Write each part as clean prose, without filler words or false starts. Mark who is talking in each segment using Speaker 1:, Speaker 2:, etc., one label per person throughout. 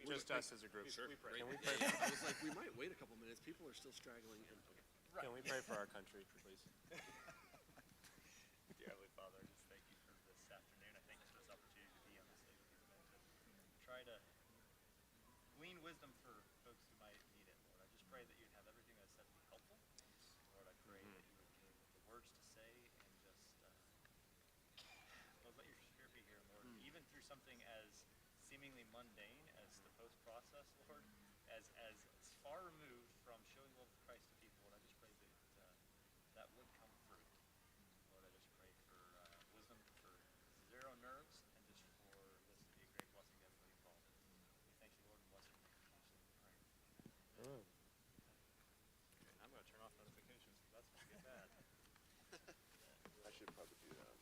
Speaker 1: Just us as a group.
Speaker 2: Sure.
Speaker 1: Can we pray?
Speaker 2: I was like, we might wait a couple minutes. People are still straggling in. Okay.
Speaker 1: Can we pray for our country, please?
Speaker 3: Dear Heavenly Father, I just thank you for this afternoon. I thank you for this opportunity to be on this stage with you, to try to glean wisdom for folks who might need it, Lord. I just pray that you'd have everything that's said be helpful. Lord, I pray that you would give the words to say and just, Lord, let your spirit be here, Lord, even through something as seemingly mundane as the post process, Lord, as far removed from showing love of Christ to people, Lord, I just pray that that would come fruit. Lord, I just pray for wisdom for zero nerves and just for this to be a great blessing to everybody involved. We thank you, Lord, and bless your name. In Jesus' name we pray.
Speaker 1: Mm.
Speaker 3: Okay, I'm going to turn off notifications because that's going to get bad.
Speaker 2: I should probably do that.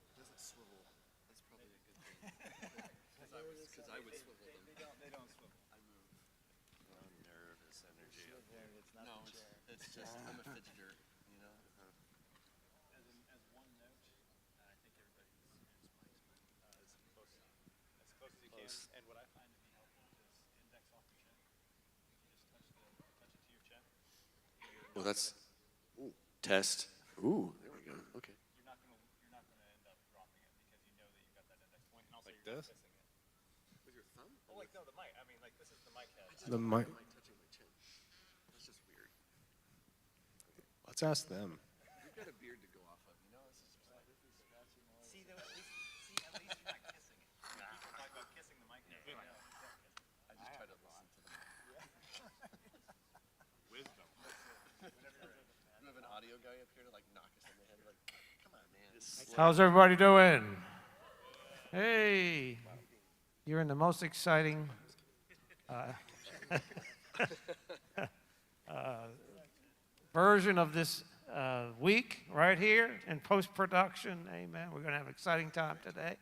Speaker 2: It doesn't swivel. That's probably a good thing. Because I would swivel them.
Speaker 4: They don't swivel.
Speaker 2: I move.
Speaker 1: Nervous energy.
Speaker 4: It's not
Speaker 2: No,
Speaker 4: the chair.
Speaker 2: it's just, I'm a fidgeter, you know?
Speaker 3: As one note, I think everybody's as close as you can. And what I find to be helpful is index off your chin. You just touch it to your chin.
Speaker 2: Well, that's, ooh, test. Ooh, there we go. Okay.
Speaker 3: You're not gonna end up dropping it because you know that you've got that index point, and also
Speaker 1: Like
Speaker 3: you're not
Speaker 1: this?
Speaker 3: kissing it.
Speaker 2: With your thumb?
Speaker 3: Oh, like no, the mic. I mean, like this is the mic head.
Speaker 1: The mic.
Speaker 2: Am I touching my chin? That's just weird.
Speaker 1: Let's ask them.
Speaker 2: You've got a beard to go off of, you know? This is just like,
Speaker 3: See, though, at least you're not kissing it. People talk about kissing the mic head. No.
Speaker 2: I just try to listen to them.
Speaker 1: Wisdom.
Speaker 2: You have an audio guy up here to like knock us in the head, like, come on, man.
Speaker 5: How's everybody doing? Hey, you're in the most exciting version of this week right here in post-production. Amen. We're going to have an exciting time today.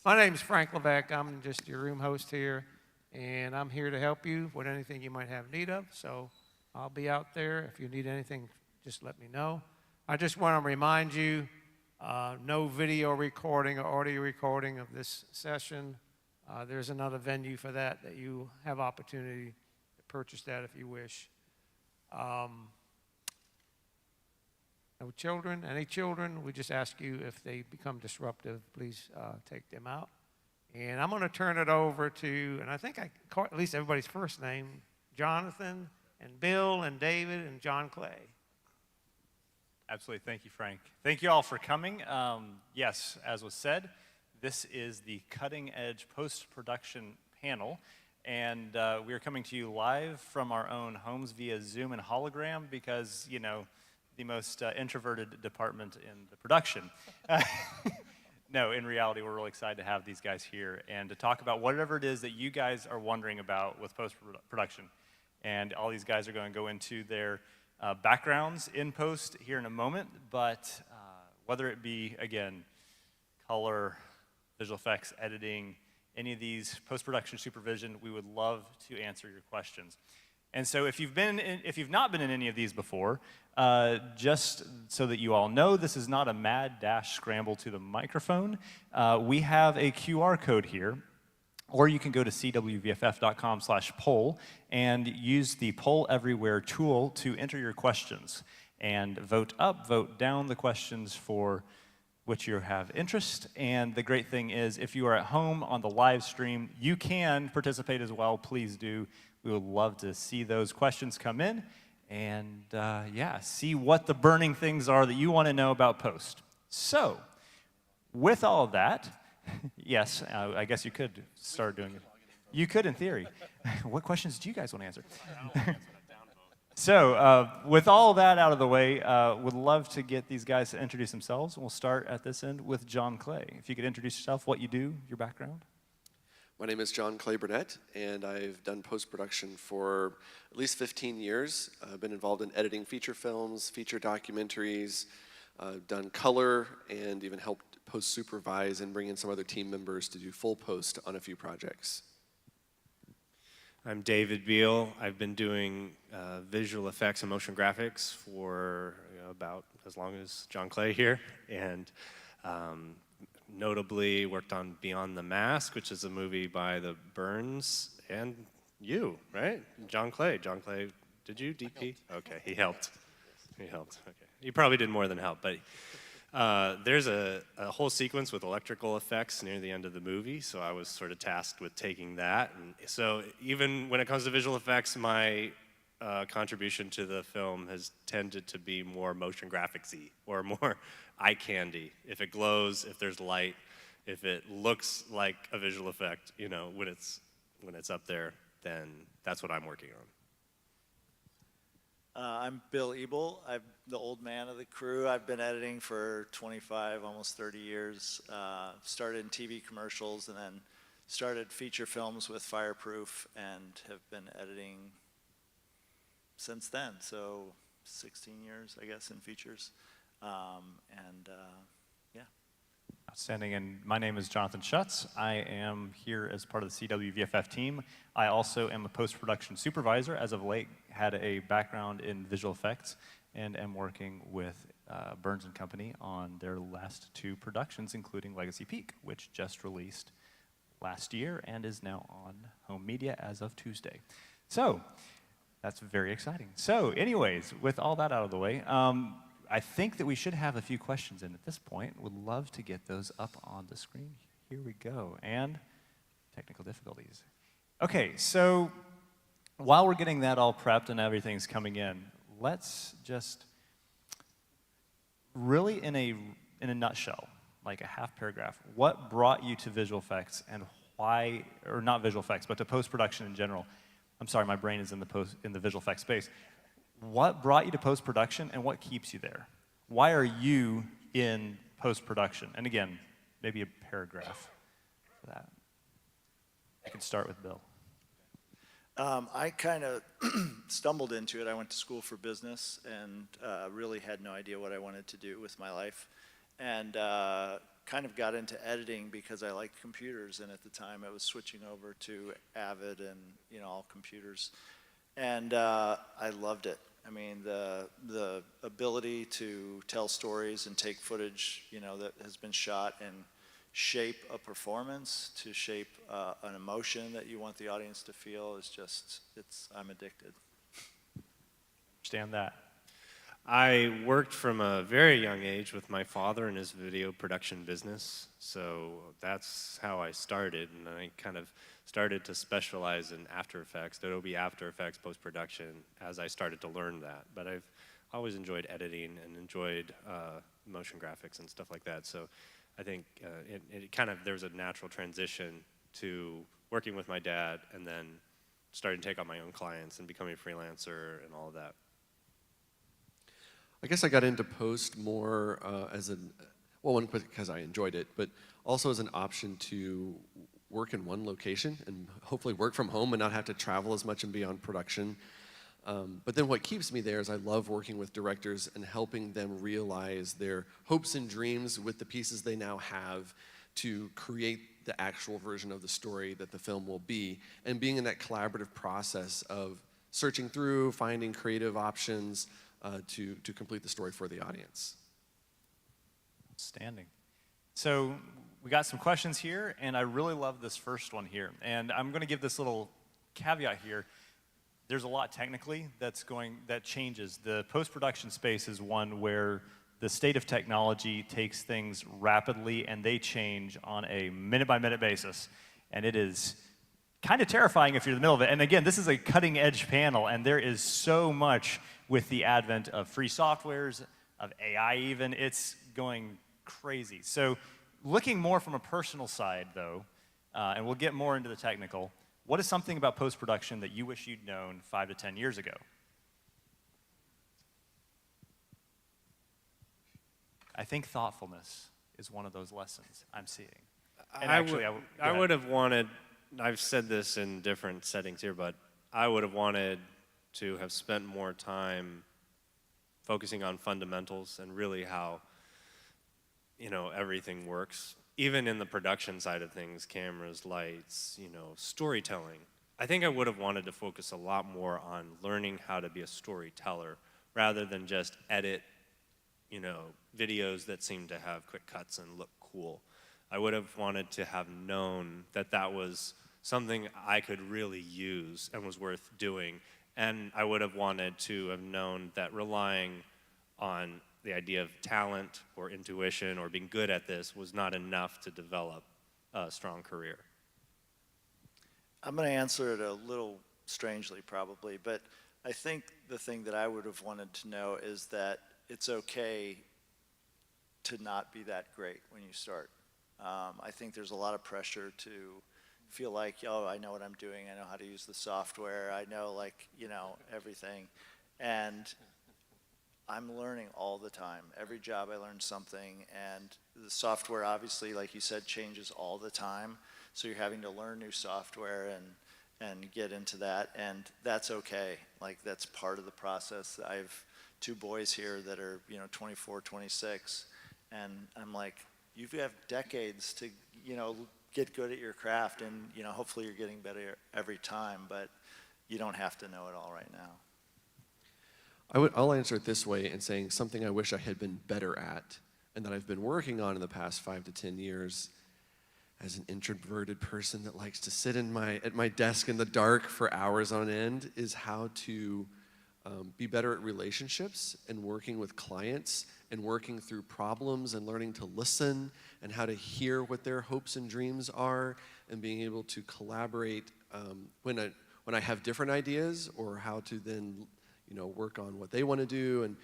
Speaker 5: My name is Frank Levesque. I'm just your room host here, and I'm here to help you with anything you might have need of. So I'll be out there. If you need anything, just let me know. I just want to remind you, no video recording or audio recording of this session. There's another venue for that you have opportunity to purchase that if you wish. No children, any children, we just ask you if they become disruptive, please take them out. And I'm going to turn it over to, and I think I caught at least everybody's first name, Jonathan and Bill and David and John Clay.
Speaker 3: Absolutely. Thank you, Frank. Thank you all for coming. Yes, as was said, this is the Cutting Edge Post-Production panel, and we are coming to you live from our own homes via Zoom and hologram because, you know, the most introverted department in the production. No, in reality, we're really excited to have these guys here and to talk about whatever it is that you guys are wondering about with post-production. And all these guys are going to go into their backgrounds in post here in a moment, but whether it be, again, color, visual effects, editing, any of these post-production supervision, we would love to answer your questions. And so if you've not been in any of these before, just so that you all know, this is not a mad dash scramble to the microphone. We have a QR code here, or you can go to CWVFF.com/poll and use the Poll Everywhere tool to enter your questions and vote up, vote down the questions for which you have interest. And the great thing is, if you are at home on the live stream, you can participate as well. Please do. We would love to see those questions come in and, yeah, see what the burning things are that you want to know about post. So, with all of that, yes, I guess you could start doing it. You could, in theory. What questions do you guys want to answer? So, with all that out of the way, would love to get these guys to introduce themselves. We'll start at this end with John Clay. If you could introduce yourself, what you do, your background.
Speaker 2: My name is John Clay Burnett, and I've done post-production for at least 15 years. I've been involved in editing feature films, feature documentaries, done color, and even helped post-supervise and bring in some other team members to do full post on a few projects.
Speaker 1: I'm David Beal. I've been doing visual effects and motion graphics for about as long as John Clay here, and notably worked on Beyond the Mask, which is a movie by the Burns and you, right? John Clay. John Clay, did you, DP? Okay, he helped. He helped, okay. You probably did more than help, but there's a whole sequence with electrical effects near the end of the movie, so I was sort of tasked with taking that. And so even when it comes to visual effects, my contribution to the film has tended to be more motion graphics-y or more eye candy. If it glows, if there's light, if it looks like a visual effect, you know, when it's up there, then that's what I'm working on.
Speaker 4: I'm Bill Ebel. I'm the old man of the crew. I've been editing for 25, almost 30 years. Started in TV commercials and then started feature films with Fireproof and have been editing since then. So 16 years, I guess, in features. Yeah.
Speaker 3: Outstanding. And my name is Jonathan Schutz. I am here as part of the CWVFF team. I also am a post-production supervisor. As of late, had a background in visual effects and am working with Burns & Company on their last 2 productions, including Legacy Peak, which just released last year and is now on home media as of Tuesday. So that's very exciting. So anyways, with all that out of the way, I think that we should have a few questions in at this point. Would love to get those up on the screen. Here we go. And technical difficulties. Okay, so while we're getting that all prepped and everything's coming in, let's just really in a nutshell, like a half paragraph, what brought you to visual effects and why, or not visual effects, but to post-production in general? I'm sorry, my brain is in the visual effects space. What brought you to post-production and what keeps you there? Why are you in post-production? And again, maybe a paragraph for that. I can start with Bill.
Speaker 4: I kind of stumbled into it. I went to school for business and really had no idea what I wanted to do with my life. And kind of got into editing because I liked computers. And at the time, I was switching over to Avid and, you know, all computers. And I loved it. I mean, the ability to tell stories and take footage, you know, that has been shot and shape a performance, to shape an emotion that you want the audience to feel is just, I'm addicted.
Speaker 3: Understand that.
Speaker 1: I worked from a very young age with my father in his video production business, so that's how I started, and I kind of started to specialize in After Effects, Adobe After Effects post-production as I started to learn that. But I've always enjoyed editing and enjoyed motion graphics and stuff like that, so I think it kind of, there was a natural transition to working with my dad and then starting to take on my own clients and becoming a freelancer and all of that.
Speaker 2: I guess I got into post more one, because I enjoyed it, but also as an option to work in one location and hopefully work from home and not have to travel as much and be on production. But then what keeps me there is I love working with directors and helping them realize their hopes and dreams with the pieces they now have to create the actual version of the story that the film will be, and being in that collaborative process of searching through, finding creative options to complete the story for the audience.
Speaker 3: Outstanding. So we got some questions here, and I really love this first one here. And I'm going to give this little caveat here. There's a lot technically that changes. The post-production space is one where the state of technology takes things rapidly and they change on a minute-by-minute basis. And it is kind of terrifying if you're in the middle of it. And again, this is a cutting-edge panel, and there is so much with the advent of free softwares, of AI even. It's going crazy. So looking more from a personal side, though, and we'll get more into the technical, what is something about post-production that you wish you'd known 5 to 10 years ago? I think thoughtfulness is one of those lessons I'm seeing. And
Speaker 1: I would have wanted, I've said this in different settings here, but I would have wanted to have spent more time focusing on fundamentals and really how, you know, everything works. Even in the production side of things, cameras, lights, you know, storytelling. I think I would have wanted to focus a lot more on learning how to be a storyteller rather than just edit, videos that seem to have quick cuts and look cool. I would have wanted to have known that that was something I could really use and was worth doing. And I would have wanted to have known that relying on the idea of talent or intuition or being good at this was not enough to develop a strong career.
Speaker 4: I'm going to answer it a little strangely probably, but I think the thing that I would have wanted to know is that it's okay to not be that great when you start. I think there's a lot of pressure to feel like, oh, I know what I'm doing, I know how to use the software, I know everything. And I'm learning all the time. Every job I learn something, and the software obviously, like you said, changes all the time. So you're having to learn new software and get into that, and that's okay. Like, that's part of the process. I have 2 boys here that are 24, 26, and I'm like, you have decades to get good at your craft, and hopefully you're getting better every time, but you don't have to know it all right now.
Speaker 2: I'll answer it this way in saying something I wish I had been better at and that I've been working on in the past 5 to 10 years as an introverted person that likes to sit at my desk in the dark for hours on end is how to be better at relationships and working with clients and working through problems and learning to listen and how to hear what their hopes and dreams are and being able to collaborate when I have different ideas, or how to then work on what they want to do. And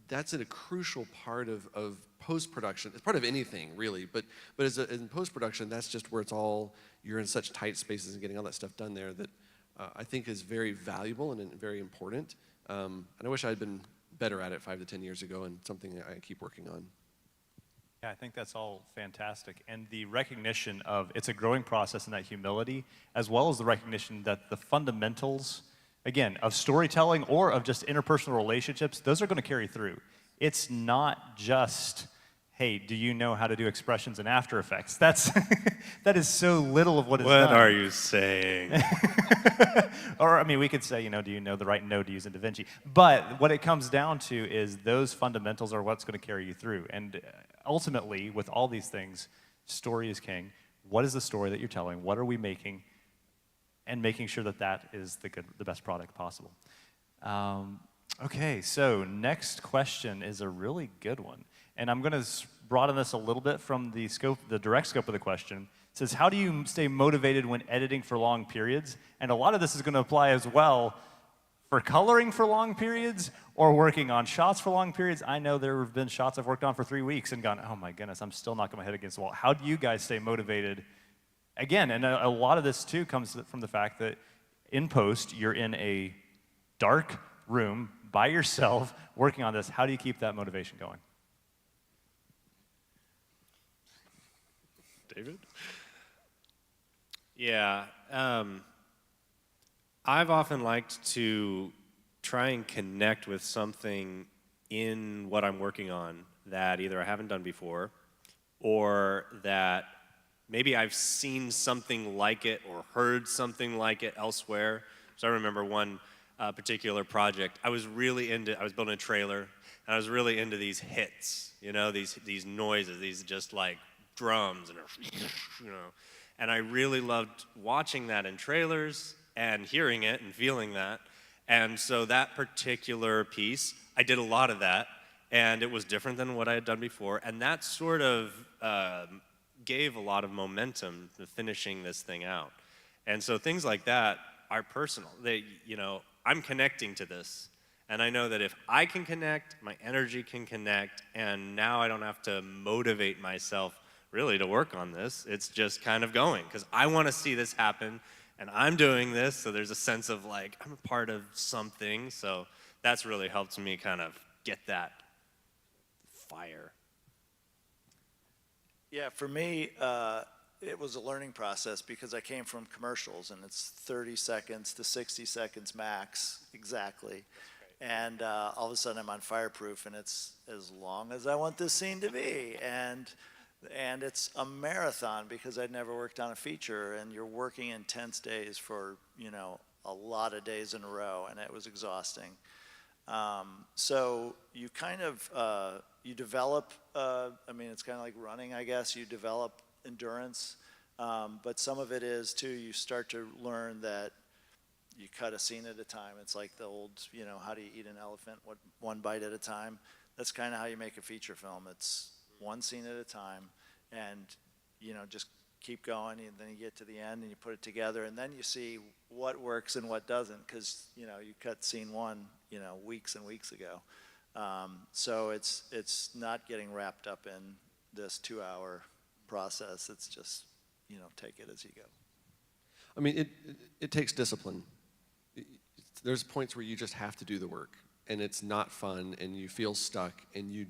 Speaker 2: that's a crucial part of post-production. It's part of anything, really, but in post-production, that's just where you're in such tight spaces and getting all that stuff done there that I think is very valuable and very important. And I wish I had been better at it 5 to 10 years ago, and something I keep working on.
Speaker 3: Yeah, I think that's all fantastic. And the recognition of it's a growing process, and that humility, as well as the recognition that the fundamentals, again, of storytelling or of just interpersonal relationships, those are going to carry through. It's not just, hey, do you know how to do expressions in After Effects? That is so little of what is done.
Speaker 1: What are you saying?
Speaker 3: Or, we could say, do you know the right node to use in DaVinci? But what it comes down to is those fundamentals are what's going to carry you through. And ultimately, with all these things, story is king. What is the story that you're telling? What are we making? And making sure that that is the best product possible. Okay, so next question is a really good one. And I'm going to broaden this a little bit from the direct scope of the question. It says, how do you stay motivated when editing for long periods? And a lot of this is going to apply as well for coloring for long periods or working on shots for long periods. I know there have been shots I've worked on for 3 weeks and gone, oh my goodness, I'm still knocking my head against the wall. How do you guys stay motivated? Again, and a lot of this too comes from the fact that in post, you're in a dark room by yourself working on this. How do you keep that motivation going?
Speaker 1: David? Yeah, I've often liked to try and connect with something in what I'm working on that either I haven't done before or that maybe I've seen something like it or heard something like it elsewhere. So I remember one particular project. I was building a trailer, and I was really into these hits, these noises, these just like drums, and I really loved watching that in trailers and hearing it and feeling that. And so that particular piece, I did a lot of that, and it was different than what I had done before, and that sort of gave a lot of momentum to finishing this thing out. And so things like that are personal. I'm connecting to this, and I know that if I can connect, my energy can connect, and now I don't have to motivate myself really to work on this. It's just kind of going, because I want to see this happen, and I'm doing this, so there's a sense of like, I'm a part of something, so that's really helped me kind of get that fire.
Speaker 4: Yeah, for me, it was a learning process because I came from commercials, and it's 30 seconds to 60 seconds max, exactly. And all of a sudden I'm on Fireproof, and it's as long as I want this scene to be. And And it's a marathon because I'd never worked on a feature, and you're working intense days for, you know, a lot of days in a row, and it was exhausting. So you kind of, you develop, I mean, it's kind of like running, I guess. You develop endurance, but some of it is, too, you start to learn that you cut a scene at a time. It's like the old, you know, how do you eat an elephant? One bite at a time. That's kind of how you make a feature film. It's one scene at a time, and, you know, just keep going, and then you get to the end and you put it together, and then you see what works and what doesn't, because, you know, you cut scene one, you know, weeks and weeks ago. So it's not getting wrapped up in this 2-hour process. It's just, you know, take it as you go.
Speaker 2: I mean, it takes discipline. There's points where you just have to do the work, and it's not fun, and you feel stuck, and you,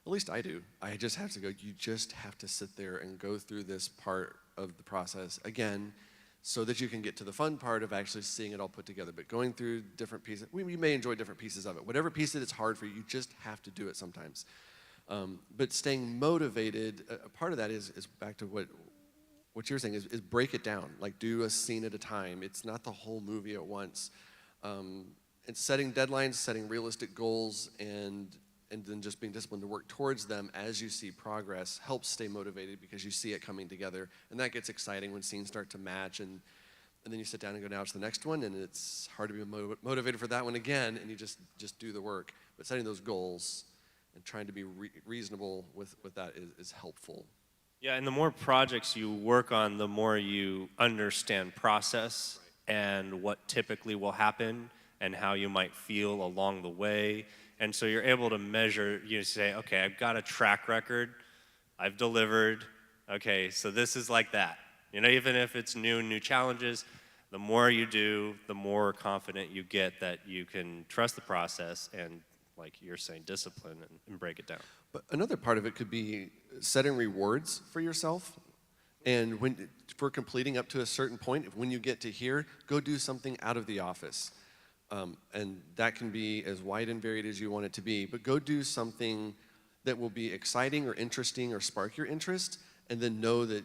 Speaker 2: at least I do, I just have to go, you just have to sit there and go through this part of the process again, so that you can get to the fun part of actually seeing it all put together. But going through different pieces, we may enjoy different pieces of it. Whatever piece that it's hard for you, you just have to do it sometimes. But staying motivated, a part of that is back to what you're saying, is break it down. Like, do a scene at a time. It's not the whole movie at once. And setting deadlines, setting realistic goals, and then just being disciplined to work towards them as you see progress helps stay motivated, because you see it coming together. And that gets exciting when scenes start to match, and then you sit down and go, now to the next one, and it's hard to be motivated for that one again, and you just do the work. But setting those goals and trying to be reasonable with that is helpful.
Speaker 1: Yeah, and the more projects you work on, the more you understand process and what typically will happen and how you might feel along the way. And so you're able to measure, you say, okay, I've got a track record, I've delivered, okay, so this is like that. You know, even if it's new challenges, the more you do, the more confident you get that you can trust the process and, like you're saying, discipline and break it down.
Speaker 2: But another part of it could be setting rewards for yourself. And for completing up to a certain point, when you get to here, go do something out of the office. And that can be as wide and varied as you want it to be, but go do something that will be exciting or interesting or spark your interest, and then know that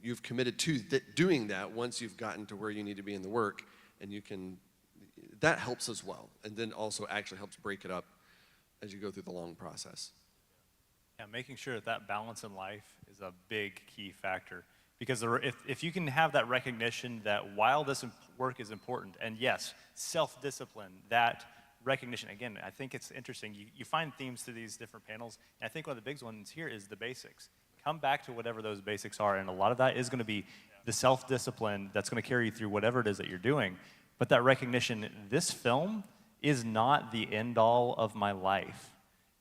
Speaker 2: you've committed to doing that once you've gotten to where you need to be in the work, and that helps as well, and then also actually helps break it up as you go through the long process.
Speaker 3: Yeah, making sure that balance in life is a big key factor. Because if you can have that recognition that while this work is important, and yes, self-discipline, that recognition, again, I think it's interesting. You find themes to these different panels, and I think one of the big ones here is the basics. Come back to whatever those basics are, and a lot of that is going to be the self-discipline that's going to carry you through whatever it is that you're doing. But that recognition, this film is not the end-all of my life.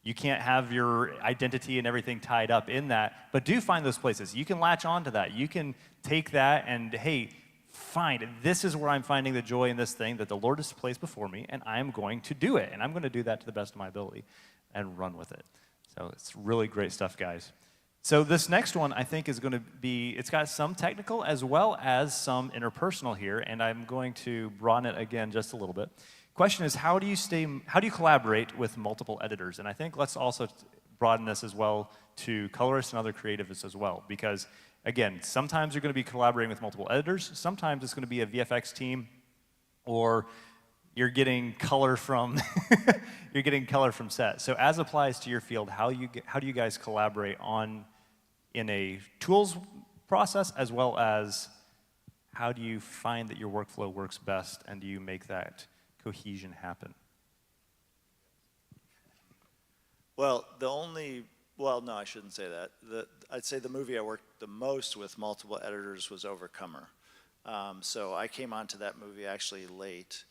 Speaker 3: You can't have your identity and everything tied up in that, but do find those places. You can latch on to that. You can take that and, hey, fine, this is where I'm finding the joy in this thing that the Lord has placed before me, and I'm going to do it, and I'm going to do that to the best of my ability and run with it. So it's really great stuff, guys. So this next one, I think, is going to be, it's got some technical as well as some interpersonal here, and I'm going to broaden it again just a little bit. Question is, how do you collaborate with multiple editors? And I think let's also broaden this as well to colorists and other creatives as well, because again, sometimes you're going to be collaborating with multiple editors, sometimes it's going to be a VFX team, or you're getting color from you're getting color from set. So as applies to your field, how do you guys collaborate in a tools process, as well as how do you find that your workflow works best, and do you make that cohesion happen?
Speaker 4: Well, no, I shouldn't say that. I'd say the movie I worked the most with multiple editors was Overcomer. So I came onto that movie actually late.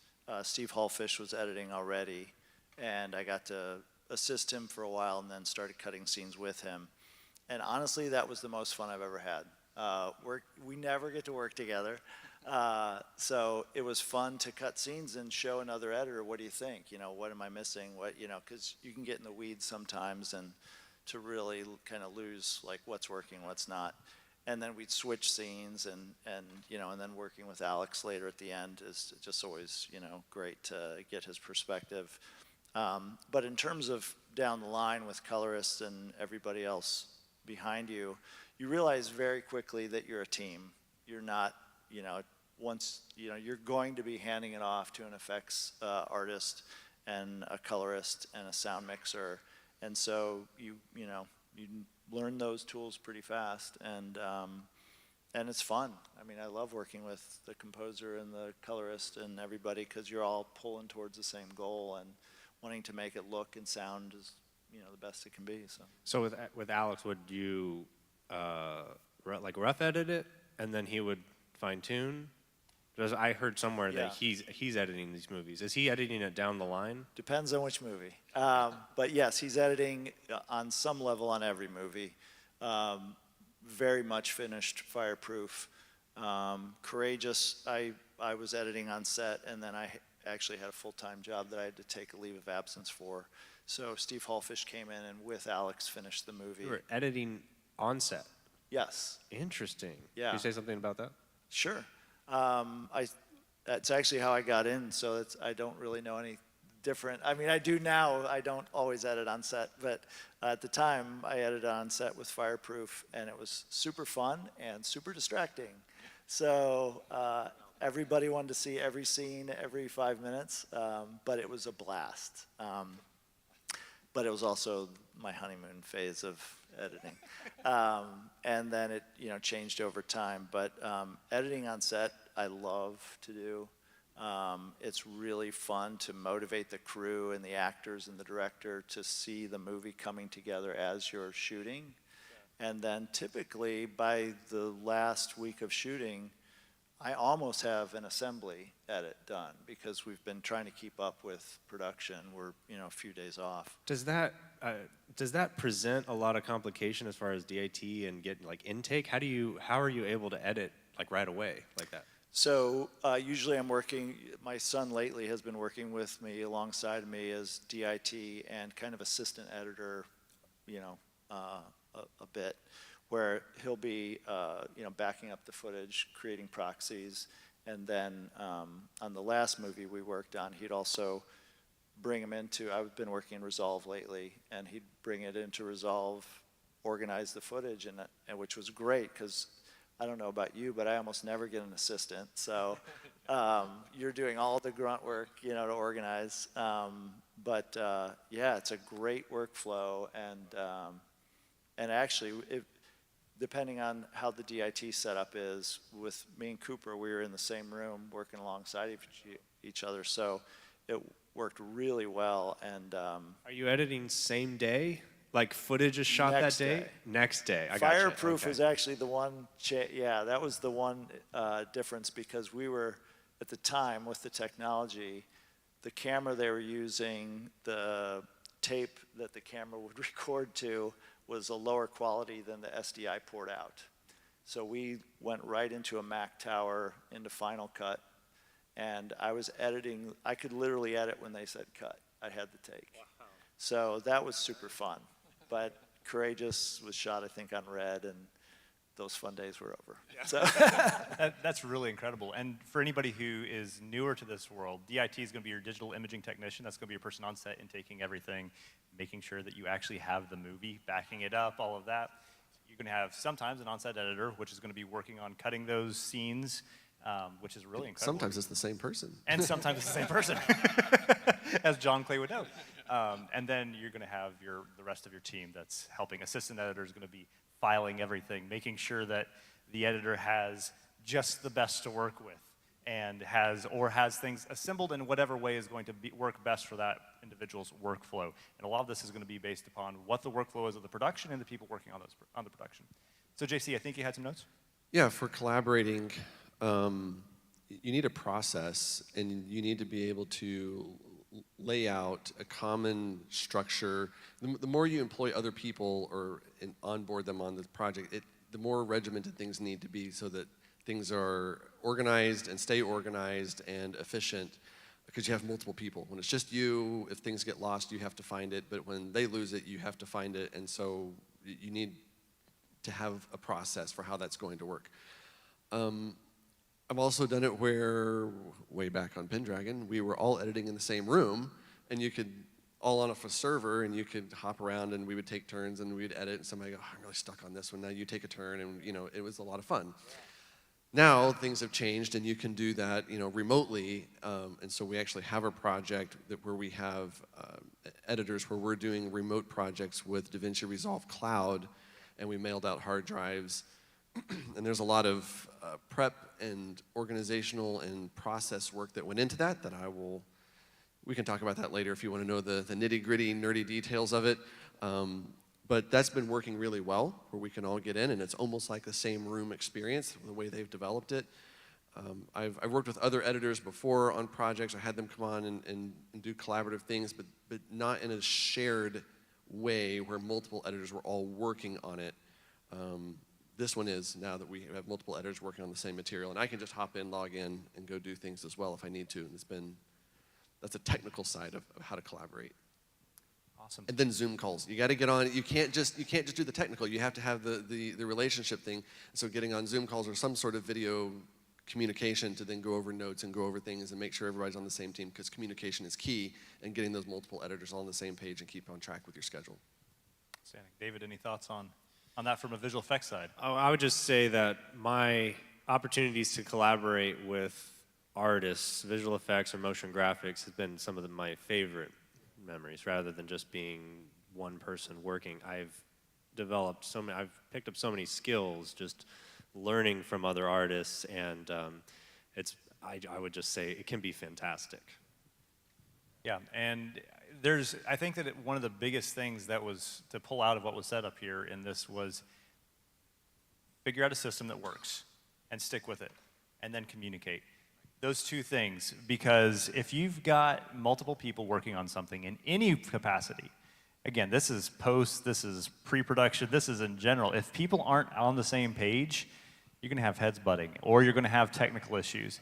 Speaker 4: Steve Hallfish was editing already, and I got to assist him for a while and then started cutting scenes with him. And honestly, that was the most fun I've ever had. We never get to work together. So it was fun to cut scenes and show another editor, what do you think? You know, what am I missing? Because you can get in the weeds sometimes and to really kind of lose like what's working, what's not. And then we'd switch scenes and then working with Alex later at the end is just always, great to get his perspective. But in terms of down the line with colorists and everybody else behind you, you realize very quickly that you're a team. You're not, you know, once, you know, you're going to be handing it off to an effects artist and a colorist and a sound mixer. And so you know, you learn those tools pretty fast, and it's fun. I mean, I love working with the composer and the colorist and everybody, because you're all pulling towards the same goal and wanting to make it look and sound as, you know, the best it can be.
Speaker 1: So with Alex, would you like rough edit it and then he would fine tune? Because I heard somewhere that he's editing these movies. Is he editing it down the line?
Speaker 4: Depends on which movie. But yes, he's editing on some level on every movie. Very much finished, Fireproof. Courageous, I was editing on set, and then I actually had a full-time job that I had to take a leave of absence for. So Steve Hallfish came in and with Alex finished the movie.
Speaker 1: You were editing on set.
Speaker 4: Yes.
Speaker 1: Interesting.
Speaker 4: Yeah.
Speaker 1: Can you say something about that?
Speaker 4: Sure. That's actually how I got in, so I don't really know any different. I mean, I do now. I don't always edit on set, but at the time, I edited on set with Fireproof, and it was super fun and super distracting. So everybody wanted to see every scene every 5 minutes, but it was a blast. But it was also my honeymoon phase of editing. And then it, you know, changed over time. But editing on set, I love to do. It's really fun to motivate the crew and the actors and the director to see the movie coming together as you're shooting. And then typically by the last week of shooting, I almost have an assembly edit done, because we've been trying to keep up with production. We're, you know, a few days off.
Speaker 1: Does that present a lot of complication as far as DIT and getting like intake? How are you able to edit like right away like that?
Speaker 4: So usually I'm working, my son lately has been working with me alongside me as DIT and kind of assistant editor, you know, a bit, where he'll be, you know, backing up the footage, creating proxies, and then on the last movie we worked on, he'd also bring him into, I've been working in Resolve lately, and he'd bring it into Resolve, organize the footage, and which was great, because I don't know about you, but I almost never get an assistant. So you're doing all the grunt work, you know, to organize. But yeah, it's a great workflow, and actually, depending on how the DIT setup is, with me and Cooper, we were in the same room working alongside each other, so it worked really well. And
Speaker 1: are you editing same day? Like footage is shot
Speaker 4: Next
Speaker 1: that day?
Speaker 4: day.
Speaker 1: Next day. I gotcha.
Speaker 4: Fireproof
Speaker 1: Okay.
Speaker 4: was actually the one, yeah, that was the one difference, because we were, at the time with the technology, the camera they were using, the tape that the camera would record to was a lower quality than the SDI port out. So we went right into a Mac tower into Final Cut, and I was editing, I could literally edit when they said cut. I had the take. Wow. So that was super fun. But Courageous was shot, I think, on Red, and those fun days were over. Yeah. So
Speaker 3: That's really incredible. And for anybody who is newer to this world, DIT is going to be your digital imaging technician. That's going to be your person on set intaking everything, making sure that you actually have the movie, backing it up, all of that. You're going to have sometimes an on-set editor, which is going to be working on cutting those scenes, which is really incredible.
Speaker 2: Sometimes it's the same person.
Speaker 3: And sometimes it's the same person, as John Clay would know. And then you're going to have the rest of your team that's helping. Assistant editor is going to be filing everything, making sure that the editor has just the best to work with, and has things assembled in whatever way is going to work best for that individual's workflow. And a lot of this is going to be based upon what the workflow is of the production and the people working on the production. So JC, I think you had some notes?
Speaker 2: Yeah, for collaborating, you need a process, and you need to be able to lay out a common structure. The more you employ other people or onboard them on the project, the more regimented things need to be, so that things are organized and stay organized and efficient, because you have multiple people. When it's just you, if things get lost, you have to find it, but when they lose it, you have to find it, and so you need to have a process for how that's going to work. I've also done it where, way back on Pendragon, we were all editing in the same room, and you could all on a server, and you could hop around, and we would take turns, and we would edit, and somebody go, oh, I'm really stuck on this one. Now you take a turn, and it was a lot of fun. Now things have changed, and you can do that, remotely. And so we actually have a project where we have editors where we're doing remote projects with DaVinci Resolve Cloud, and we mailed out hard drives. And there's a lot of prep and organizational and process work that went into that we can talk about that later if you want to know the nitty-gritty, nerdy details of it. But that's been working really well, where we can all get in, and it's almost like the same room experience, the way they've developed it. I've worked with other editors before on projects. I had them come on and do collaborative things, but not in a shared way where multiple editors were all working on it. This one is, now that we have multiple editors working on the same material, and I can just hop in, log in, and go do things as well if I need to. And that's a technical side of how to collaborate.
Speaker 3: Awesome.
Speaker 2: And then Zoom calls. You got to get on. You can't just do the technical. You have to have the relationship thing. So getting on Zoom calls or some sort of video communication to then go over notes and go over things and make sure everybody's on the same team, because communication is key, and getting those multiple editors all on the same page and keep on track with your schedule.
Speaker 3: Outstanding. David, any thoughts on that from a visual effects side?
Speaker 1: Oh, I would just say that my opportunities to collaborate with artists, visual effects or motion graphics, has been some of my favorite memories, rather than just being one person working. I've picked up so many skills just learning from other artists, and I would just say it can be fantastic.
Speaker 3: Yeah, and I think that one of the biggest things that was to pull out of what was said up here in this was figure out a system that works and stick with it, and then communicate. Those two things, because if you've got multiple people working on something in any capacity, again, this is post, this is pre-production, this is in general, if people aren't on the same page, you're going to have heads butting, or you're going to have technical issues.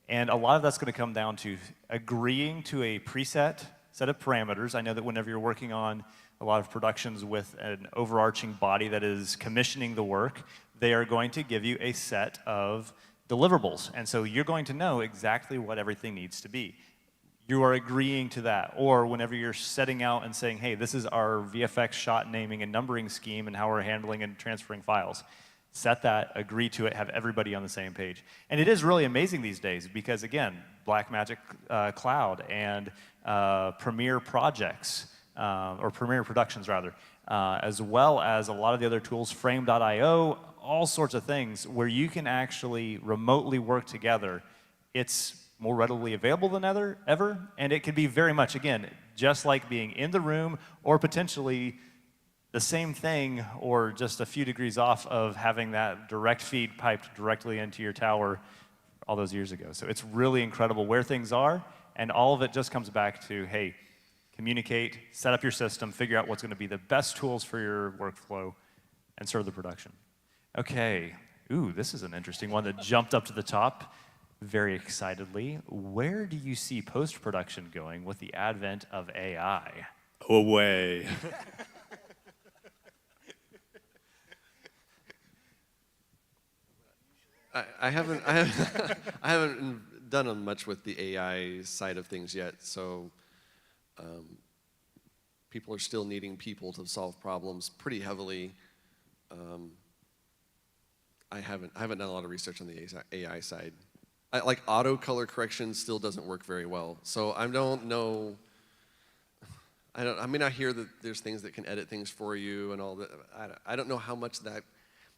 Speaker 3: And a lot of that's going to come down to agreeing to a preset set of parameters. I know that whenever you're working on a lot of productions with an overarching body that is commissioning the work, they are going to give you a set of deliverables. And so you're going to know exactly what everything needs to be. You are agreeing to that. Or whenever you're setting out and saying, hey, this is our VFX shot naming and numbering scheme and how we're handling and transferring files. Set that, agree to it, have everybody on the same page. And it is really amazing these days because, again, Blackmagic Cloud and Premiere Projects, or Premiere Productions rather, as well as a lot of the other tools, Frame.io, all sorts of things where you can actually remotely work together. It's more readily available than ever, and it can be very much, again, just like being in the room or potentially the same thing or just a few degrees off of having that direct feed piped directly into your tower all those years ago. So it's really incredible where things are, and all of it just comes back to, hey, communicate, set up your system, figure out what's going to be the best tools for your workflow, and serve the production. Okay, ooh, this is an interesting one that jumped up to the top very excitedly. Where do you see post-production going with the advent of AI?
Speaker 1: Away.
Speaker 2: I haven't done much with the AI side of things yet, so people are still needing people to solve problems pretty heavily. I haven't done a lot of research on the AI side. Like auto color correction still doesn't work very well, so I don't know. I mean, I hear that there's things that can edit things for you and all that. I don't know how much that.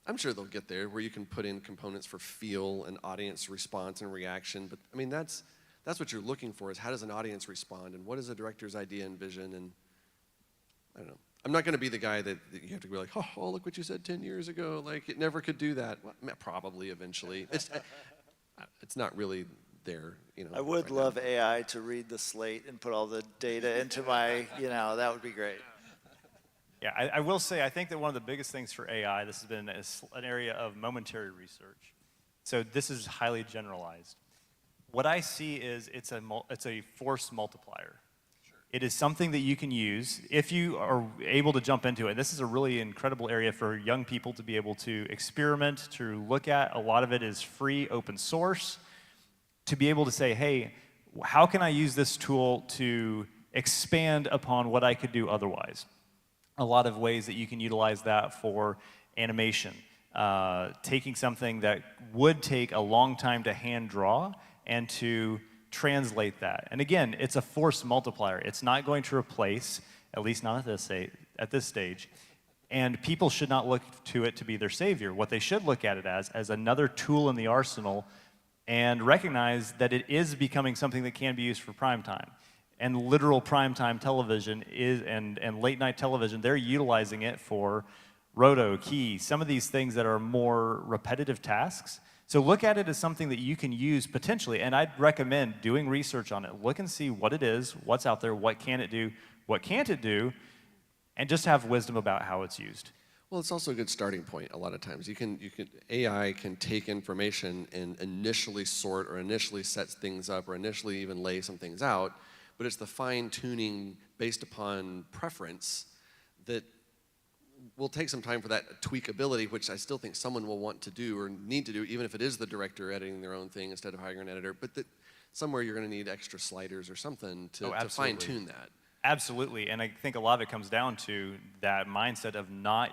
Speaker 2: I'm sure they'll get there where you can put in components for feel and audience response and reaction. But I mean, that's what you're looking for, is how does an audience respond and what is a director's idea and vision, and I don't know. I'm not going to be the guy that you have to be like, oh, look what you said 10 years ago. Like, it never could do that. Well, probably eventually. It's not really there,
Speaker 4: I would
Speaker 2: right
Speaker 4: love
Speaker 2: now.
Speaker 4: AI to read the slate and put all the data into my, that would be great.
Speaker 3: Yeah, I will say, I think that one of the biggest things for AI, this has been an area of momentary research. So this is highly generalized. What I see is it's a force multiplier. Sure. It is something that you can use if you are able to jump into it. This is a really incredible area for young people to be able to experiment, to look at. A lot of it is free, open source. To be able to say, hey, how can I use this tool to expand upon what I could do otherwise. A lot of ways that you can utilize that for animation. Taking something that would take a long time to hand draw and to translate that. And again, it's a force multiplier. It's not going to replace, at least not at this stage. And people should not look to it to be their savior. What they should look at it as another tool in the arsenal, and recognize that it is becoming something that can be used for prime time. And literal primetime television and late night television, they're utilizing it for roto, key, some of these things that are more repetitive tasks. So look at it as something that you can use potentially, and I'd recommend doing research on it. Look and see what it is, what's out there, what can it do, what can't it do, and just have wisdom about how it's used.
Speaker 2: Well, it's also a good starting point a lot of times. AI can take information and initially sort or initially set things up or initially even lay some things out, but it's the fine tuning based upon preference that will take some time for that tweakability, which I still think someone will want to do or need to do, even if it is the director editing their own thing instead of hiring an editor, but that somewhere you're going to need extra sliders or something to fine tune that.
Speaker 3: Absolutely, and I think a lot of it comes down to that mindset of not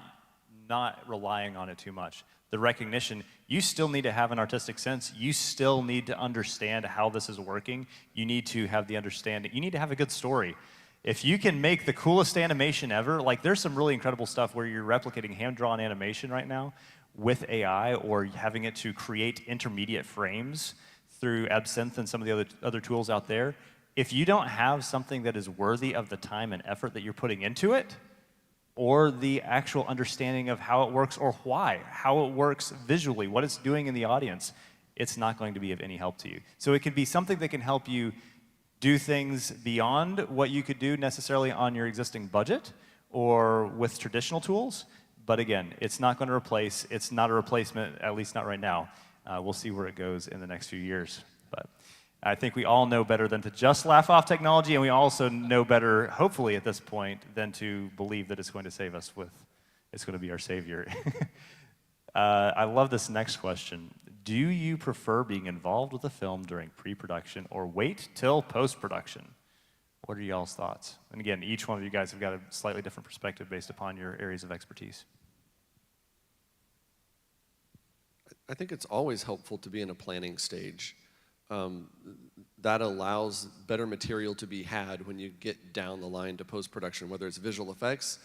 Speaker 3: relying on it too much. The recognition, you still need to have an artistic sense. You still need to understand how this is working. You need to have the understanding. You need to have a good story. If you can make the coolest animation ever, like there's some really incredible stuff where you're replicating hand-drawn animation right now with AI, or having it to create intermediate frames through Absinthe and some of the other tools out there. If you don't have something that is worthy of the time and effort that you're putting into it, or the actual understanding of how it works or why, how it works visually, what it's doing in the audience, it's not going to be of any help to you. So it can be something that can help you do things beyond what you could do necessarily on your existing budget or with traditional tools. But again, it's not going to replace, it's not a replacement, at least not right now. We'll see where it goes in the next few years. But I think we all know better than to just laugh off technology, and we also know better, hopefully at this point, than to believe that it's going to save us it's going to be our savior. I love this next question. Do you prefer being involved with a film during pre-production or wait till post-production? What are y'all's thoughts? And again, each one of you guys have got a slightly different perspective based upon your areas of expertise.
Speaker 2: I think it's always helpful to be in a planning stage. That allows better material to be had when you get down the line to post-production, whether it's visual effects.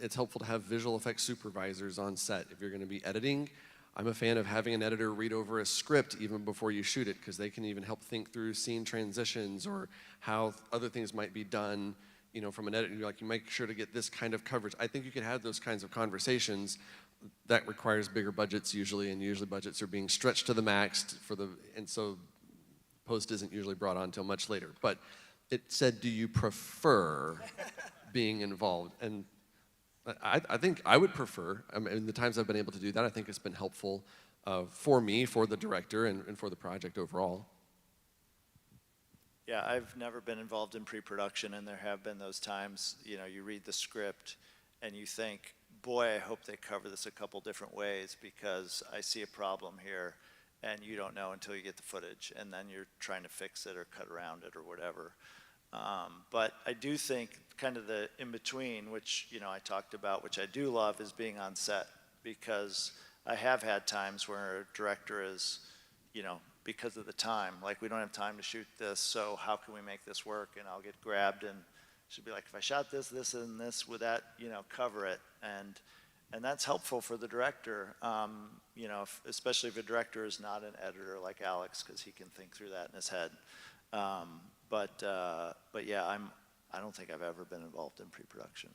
Speaker 2: It's helpful to have visual effects supervisors on set. If you're going to be editing, I'm a fan of having an editor read over a script even before you shoot it, because they can even help think through scene transitions or how other things might be done, from an edit. Like, you make sure to get this kind of coverage. I think you can have those kinds of conversations. That requires bigger budgets usually, and usually budgets are being stretched to the max and so post isn't usually brought on until much later. But it said, do you prefer being involved? And I think I would prefer, in the times I've been able to do that, I think it's been helpful for me, for the director, and for the project overall.
Speaker 4: Yeah, I've never been involved in pre-production, and there have been those times, you read the script and you think, boy, I hope they cover this a couple different ways, because I see a problem here, and you don't know until you get the footage, and then you're trying to fix it or cut around it or whatever. But I do think kind of the in-between, which I talked about, which I do love, is being on set, because I have had times where a director is, because of the time, like, we don't have time to shoot this, so how can we make this work? And I'll get grabbed and she'll be like, if I shot this, this, and this, would that, cover it? And that's helpful for the director, especially if a director is not an editor like Alex, because he can think through that in his head. But yeah, I don't think I've ever been involved in pre-production.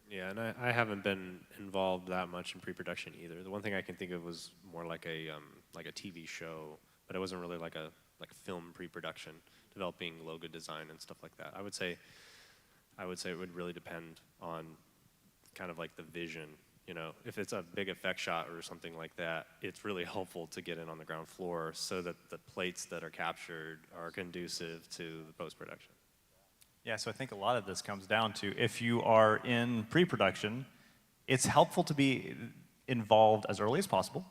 Speaker 1: Yeah, and I haven't been involved that much in pre-production either. The one thing I can think of was more like a TV show, but it wasn't really like film pre-production, developing logo design and stuff like that. I would say it would really depend on kind of like the vision. If it's a big effect shot or something like that, it's really helpful to get in on the ground floor so that the plates that are captured are conducive to the post-production.
Speaker 3: Yeah, so I think a lot of this comes down to, if you are in pre-production, it's helpful to be involved as early as possible,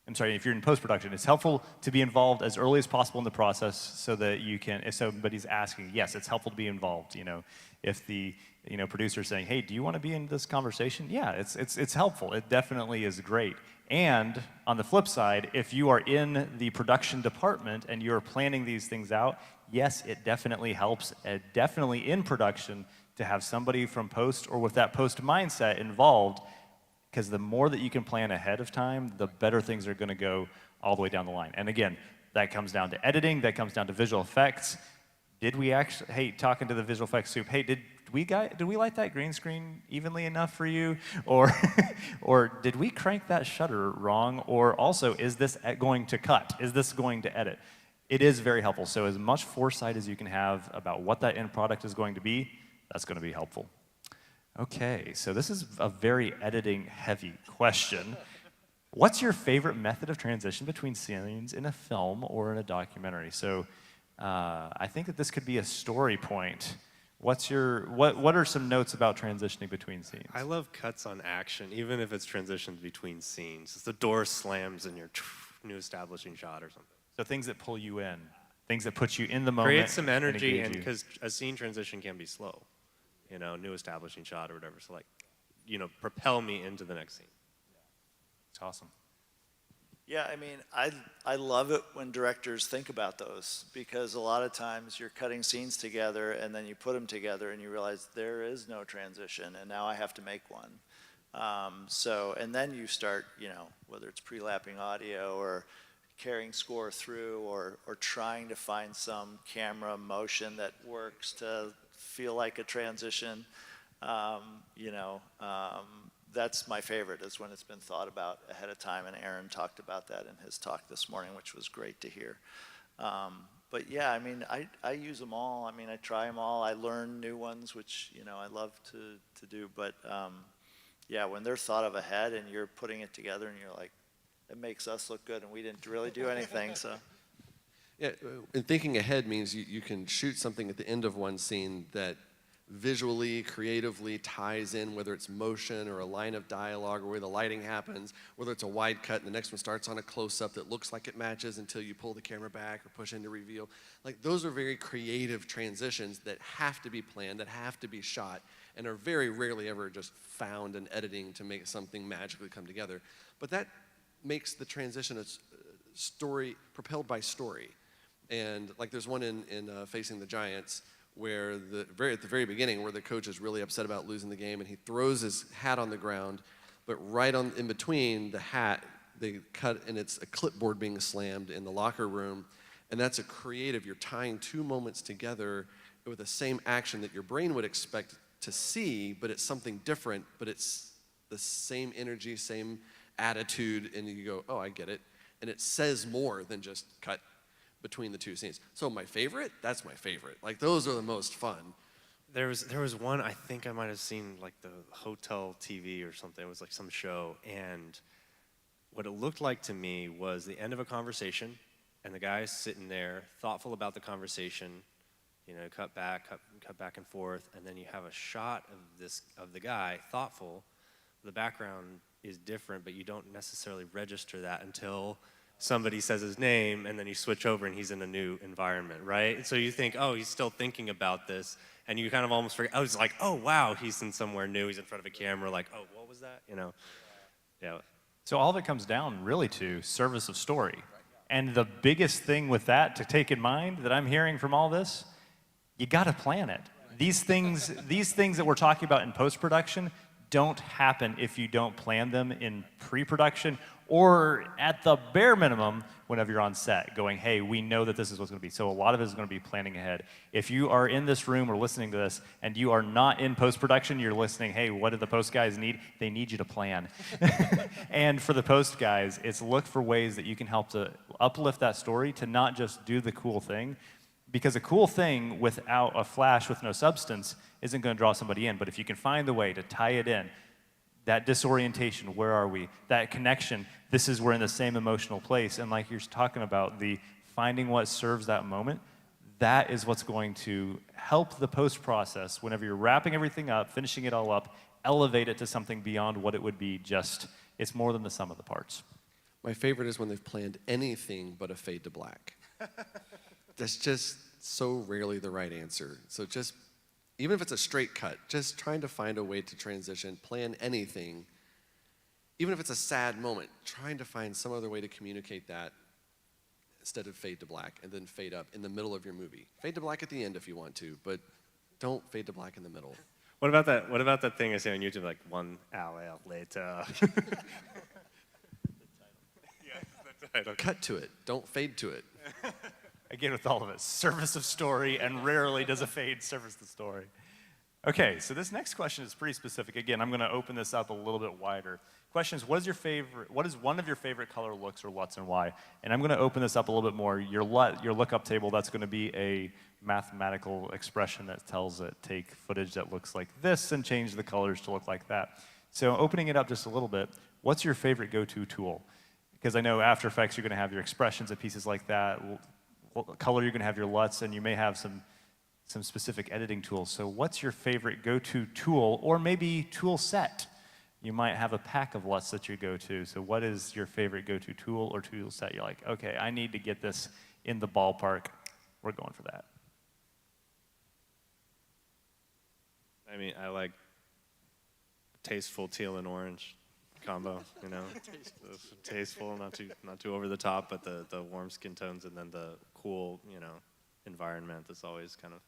Speaker 3: I'm sorry, if you're in post-production, it's helpful to be involved as early as possible in the process so that you can, if somebody's asking, yes, it's helpful to be involved. If the producer's saying, hey, do you want to be in this conversation? Yeah, it's helpful. It definitely is great. And on the flip side, if you are in the production department and you're planning these things out, yes, it definitely helps, definitely in production, to have somebody from post or with that post mindset involved, because the more that you can plan ahead of time, the better things are going to go all the way down the line. And again, that comes down to editing, that comes down to visual effects. Did we actually, hey, talking to the visual effects soup, hey, did we light that green screen evenly enough for you? Or, or did we crank that shutter wrong? Or also, is this going to cut? Is this going to edit? It is very helpful. So as much foresight as you can have about what that end product is going to be, that's going to be helpful. Okay, so this is a very editing-heavy question. What's your favorite method of transition between scenes in a film or in a documentary? So I think that this could be a story point. What are some notes about transitioning between scenes?
Speaker 1: I love cuts on action, even if it's transitions between scenes. It's the door slams in your new establishing shot or something.
Speaker 3: So things that pull you in, things that put you in the moment.
Speaker 1: Create some energy,
Speaker 3: engage
Speaker 1: and
Speaker 3: you.
Speaker 1: because a scene transition can be slow, new establishing shot or whatever. So propel me into the next scene.
Speaker 3: It's awesome.
Speaker 4: Yeah, I mean, I love it when directors think about those, because a lot of times you're cutting scenes together and then you put them together and you realize there is no transition and now I have to make one. And then you start, whether it's pre-lapping audio or carrying score through or trying to find some camera motion that works to feel like a transition. That's my favorite, is when it's been thought about ahead of time, and Aaron talked about that in his talk this morning, which was great to hear. But yeah, I mean, I use them all. I mean, I try them all. I learn new ones, which, I love to do. But yeah, when they're thought of ahead and you're putting it together and you're like, it makes us look good and we didn't really do anything, so.
Speaker 2: Yeah, and thinking ahead means you can shoot something at the end of one scene that visually, creatively ties in, whether it's motion or a line of dialogue or where the lighting happens, whether it's a wide cut and the next one starts on a close-up that looks like it matches until you pull the camera back or push into reveal. Like, those are very creative transitions that have to be planned, that have to be shot, and are very rarely ever just found in editing to make something magically come together. But that makes the transition a story propelled by story. And like, there's one in Facing the Giants where at the very beginning, where the coach is really upset about losing the game and he throws his hat on the ground, but right in between the hat, they cut and it's a clipboard being slammed in the locker room. And that's a creative, you're tying two moments together with the same action that your brain would expect to see, but it's something different, but it's the same energy, same attitude, and you go, oh, I get it. And it says more than just cut between the two scenes. So my favorite, that's my favorite. Like, those are the most fun.
Speaker 1: There was one, I think I might have seen like the hotel TV or something. It was like some show, and what it looked like to me was the end of a conversation, and the guy's sitting there, thoughtful about the conversation, cut back and forth, and then you have a shot of the guy, thoughtful. The background is different, but you don't necessarily register that until somebody says his name, and then you switch over and he's in a new environment, right? So you think, oh, he's still thinking about this, and you kind of almost forget. I was like, oh, wow, he's in somewhere new, he's in front of a camera, like, oh, what was that? Yeah.
Speaker 3: So all of it comes down really to service of story. And the biggest thing with that to take in mind that I'm hearing from all this, you got to plan it. These things that we're talking about in post-production don't happen if you don't plan them in pre-production, or at the bare minimum, whenever you're on set, going, hey, we know that this is what's going to be. So a lot of it is going to be planning ahead. If you are in this room or listening to this, and you are not in post-production, you're listening, hey, what do the post guys need? They need you to plan. And for the post guys, it's look for ways that you can help to uplift that story, to not just do the cool thing, because a cool thing without a flash, with no substance, isn't going to draw somebody in. But if you can find the way to tie it in, that disorientation, where are we? That connection, this is we're in the same emotional place. And like you're talking about, the finding what serves that moment, that is what's going to help the post process whenever you're wrapping everything up, finishing it all up, elevate it to something beyond what it would be just, it's more than the sum of the parts.
Speaker 2: My favorite is when they've planned anything but a fade to black. That's just so rarely the right answer. So just, even if it's a straight cut, just trying to find a way to transition, plan anything, even if it's a sad moment, trying to find some other way to communicate that instead of fade to black and then fade up in the middle of your movie. Fade to black at the end if you want to, but don't fade to black in the middle.
Speaker 1: What about that? What about that thing I say on YouTube, like 1 hour later? The title.
Speaker 2: Cut to it. Don't fade to it.
Speaker 3: Again, with all of it, service of story, and rarely does a fade service the story. Okay, so this next question is pretty specific. Again, I'm going to open this up a little bit wider. Question is, what is one of your favorite color looks or LUTs and why? And I'm going to open this up a little bit more. Your LUT, your lookup table, that's going to be a mathematical expression that tells it, take footage that looks like this and change the colors to look like that. So opening it up just a little bit, what's your favorite go-to tool? Because I know After Effects, you're going to have your expressions and pieces like that. Color, you're going to have your LUTs, and you may have some specific editing tools. So what's your favorite go-to tool, or maybe tool set? You might have a pack of LUTs that you go to. So what is your favorite go-to tool or tool set? You're like, okay, I need to get this in the ballpark. We're going for that.
Speaker 1: I mean, I like tasteful teal and orange combo, you know. Tasteful, not too over the top, but the warm skin tones and then the cool, you know, environment that's always kind of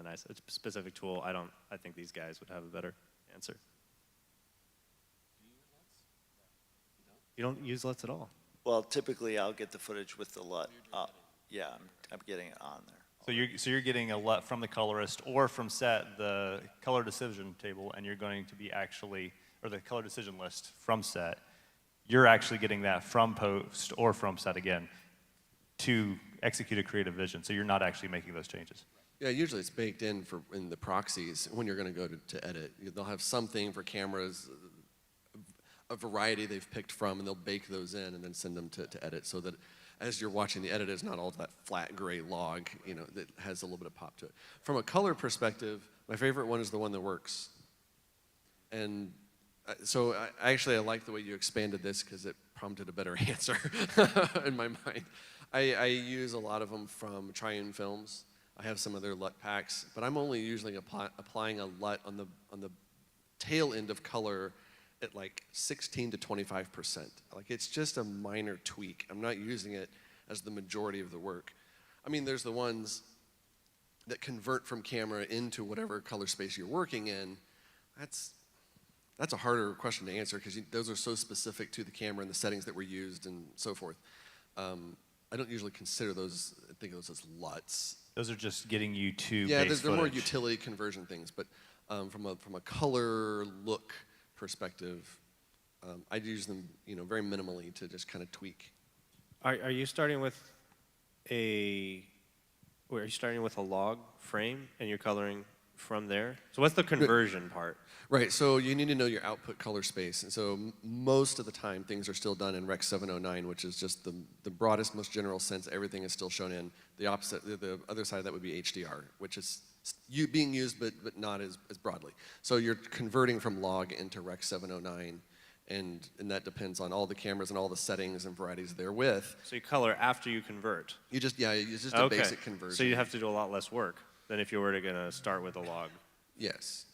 Speaker 1: nice. It's a specific tool. I think these guys would have a better answer. You don't use LUTs at all?
Speaker 4: Well, typically I'll get the footage with the LUT. Yeah, I'm getting it on there.
Speaker 3: So you're getting a LUT from the colorist or from set, the color decision table, and you're going to be actually, or the color decision list from set, you're actually getting that from post or from set again to execute a creative vision. So you're not actually making those changes.
Speaker 2: Yeah, usually it's baked in in the proxies when you're going to go to edit. They'll have something for cameras, a variety they've picked from, and they'll bake those in and then send them to edit so that as you're watching the edit, it's not all that flat gray log, you know, that has a little bit of pop to it. From a color perspective, my favorite one is the one that works. And so I like the way you expanded this because it prompted a better answer in my mind. I use a lot of them from Triune Films. I have some other LUT packs, but I'm only usually applying a LUT on the tail end of color at like 16 to 25%. Like it's just a minor tweak. I'm not using it as the majority of the work. I mean, there's the ones that convert from camera into whatever color space you're working in. That's a harder question to answer because those are so specific to the camera and the settings that were used and so forth. I don't usually consider those, think of those as LUTs.
Speaker 3: Those are just getting you to
Speaker 2: yeah,
Speaker 3: base
Speaker 2: they're more
Speaker 3: footage.
Speaker 2: utility conversion things, but from a color look perspective, I use them, you know, very minimally to just kind of tweak.
Speaker 1: Are you starting with a log frame and you're coloring from there? So what's the conversion part?
Speaker 2: Right, so you need to know your output color space. And so most of the time, things are still done in Rec 709, which is just the broadest, most general sense. Everything is still shown in. The opposite, the other side of that would be HDR, which is being used but not as broadly. So you're converting from log into Rec 709, and that depends on all the cameras and all the settings and varieties therewith.
Speaker 1: So you color after you convert?
Speaker 2: It's just a basic conversion.
Speaker 1: So you have to do a lot less work than if you were to start with a log.
Speaker 2: Yes.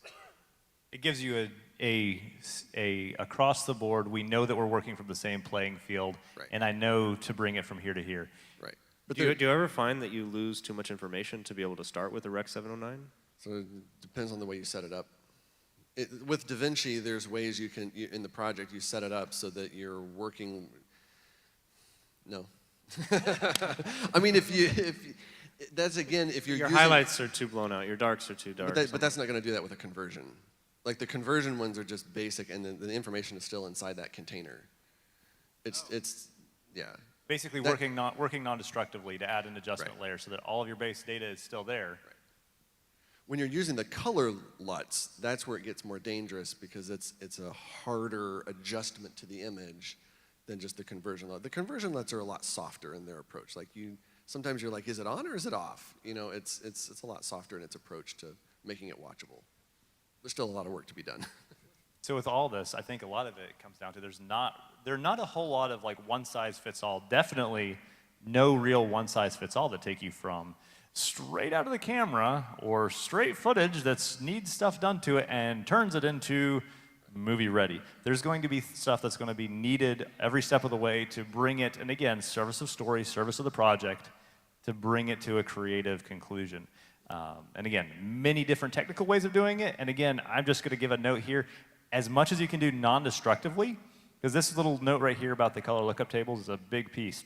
Speaker 3: It gives you a across the board, we know that we're working from the same playing field,
Speaker 2: Right.
Speaker 3: and I know to bring it from here to here.
Speaker 2: Right.
Speaker 1: But do you ever find that you lose too much information to be able to start with a Rec 709?
Speaker 2: So it depends on the way you set it up. With DaVinci, there's ways in the project, you set it up so that you're working, no. I mean, if you're
Speaker 1: Your
Speaker 2: using,
Speaker 1: highlights are too blown out, your darks are too dark.
Speaker 2: but that's not going to do that with a conversion. Like the conversion ones are just basic, and the information is still inside that container. Yeah.
Speaker 3: Basically working non-destructively to add an adjustment
Speaker 2: Right.
Speaker 3: layer so that all of your base data is still there.
Speaker 2: Right. When you're using the color LUTs, that's where it gets more dangerous because it's a harder adjustment to the image than just the conversion LUT. The conversion LUTs are a lot softer in their approach. Like sometimes you're like, is it on or is it off? You know, it's a lot softer in its approach to making it watchable. There's still a lot of work to be done.
Speaker 3: So with all this, I think a lot of it comes down to there are not a whole lot of like one size fits all. Definitely no real one size fits all that take you from straight out of the camera or straight footage that needs stuff done to it and turns it into movie ready. There's going to be stuff that's going to be needed every step of the way to bring it, and again, service of story, service of the project, to bring it to a creative conclusion. And again, many different technical ways of doing it. And again, I'm just going to give a note here. As much as you can do non-destructively, because this little note right here about the color lookup tables is a big piece.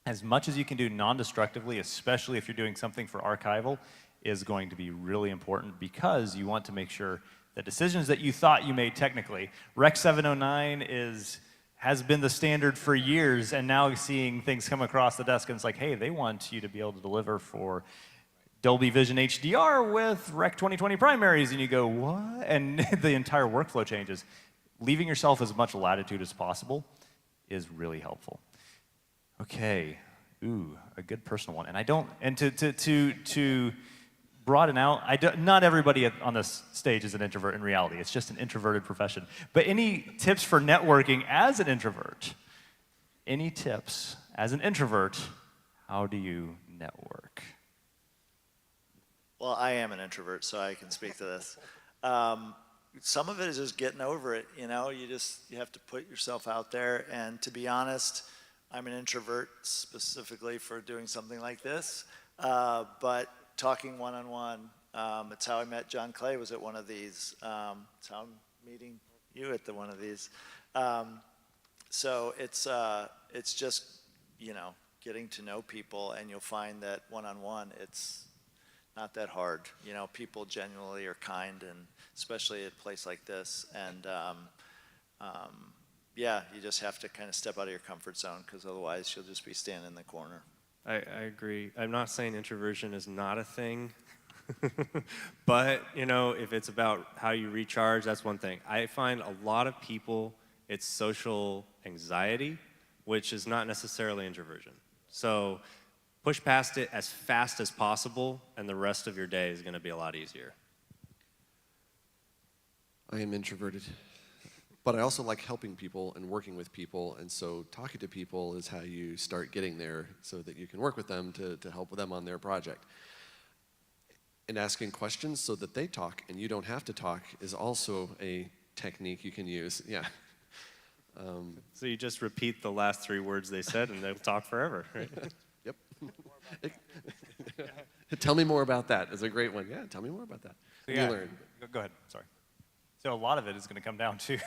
Speaker 3: As much as you can do non-destructively, especially if you're doing something for archival, is going to be really important, because you want to make sure the decisions that you thought you made technically. Rec 709 has been the standard for years, and now seeing things come across the desk and it's like, hey, they want you to be able to deliver for Dolby Vision HDR with Rec 2020 primaries, and you go, what? And the entire workflow changes. Leaving yourself as much latitude as possible is really helpful. Okay, ooh, a good personal one. And to broaden out, not everybody on this stage is an introvert in reality. It's just an introverted profession. But any tips for networking as an introvert? Any tips as an introvert? How do you network?
Speaker 4: Well, I am an introvert, so I can speak to this. Some of it is just getting over it, you know? You have to put yourself out there, and to be honest, I'm an introvert specifically for doing something like this, but talking one-on-one, it's how I met John Clay, was at one of these. It's how I'm meeting you at one of these. So it's just, you know, getting to know people, and you'll find that one-on-one, it's not that hard. You know, people genuinely are kind, and especially at a place like this. And yeah, you just have to kind of step out of your comfort zone, because otherwise you'll just be standing in the corner.
Speaker 1: I agree. I'm not saying introversion is not a thing, but you know, if it's about how you recharge, that's one thing. I find a lot of people, it's social anxiety, which is not necessarily introversion. So push past it as fast as possible, and the rest of your day is going to be a lot easier.
Speaker 2: I am introverted, but I also like helping people and working with people, and so talking to people is how you start getting there so that you can work with them to help them on their project. And asking questions so that they talk and you don't have to talk is also a technique you can use. Yeah.
Speaker 1: So you just repeat the last 3 words they said, and they'll talk forever, right?
Speaker 2: Yep. Tell me more about that is a great one. Yeah, tell me more about that.
Speaker 3: Yeah.
Speaker 2: You learn.
Speaker 3: Go ahead, sorry. So a lot of it is going to come down to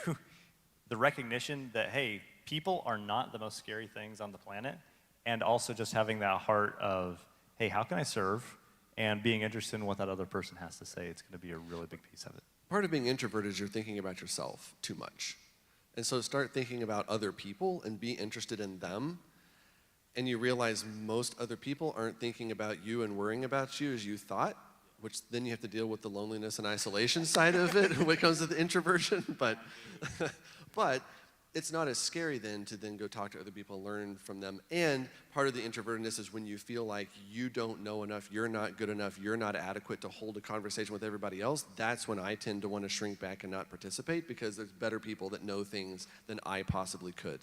Speaker 3: the recognition that, hey, people are not the most scary things on the planet, and also just having that heart of, hey, how can I serve? And being interested in what that other person has to say. It's going to be a really big piece of it.
Speaker 2: Part of being introverted is you're thinking about yourself too much. And so start thinking about other people and be interested in them. And you realize most other people aren't thinking about you and worrying about you as you thought, which then you have to deal with the loneliness and isolation side of it when it comes to the introversion. But it's not as scary then to then go talk to other people and learn from them. And part of the introvertedness is when you feel like you don't know enough, you're not good enough, you're not adequate to hold a conversation with everybody else. That's when I tend to want to shrink back and not participate, because there's better people that know things than I possibly could.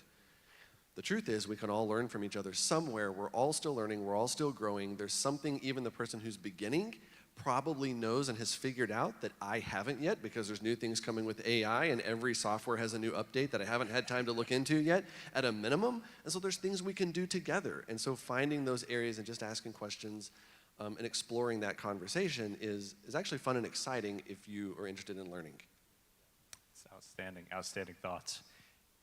Speaker 2: The truth is, we can all learn from each other somewhere. We're all still learning, we're all still growing. There's something even the person who's beginning probably knows and has figured out that I haven't yet, because there's new things coming with AI, and every software has a new update that I haven't had time to look into yet at a minimum. And so there's things we can do together. And so finding those areas and just asking questions and exploring that conversation is actually fun and exciting if you are interested in learning.
Speaker 3: It's outstanding thoughts.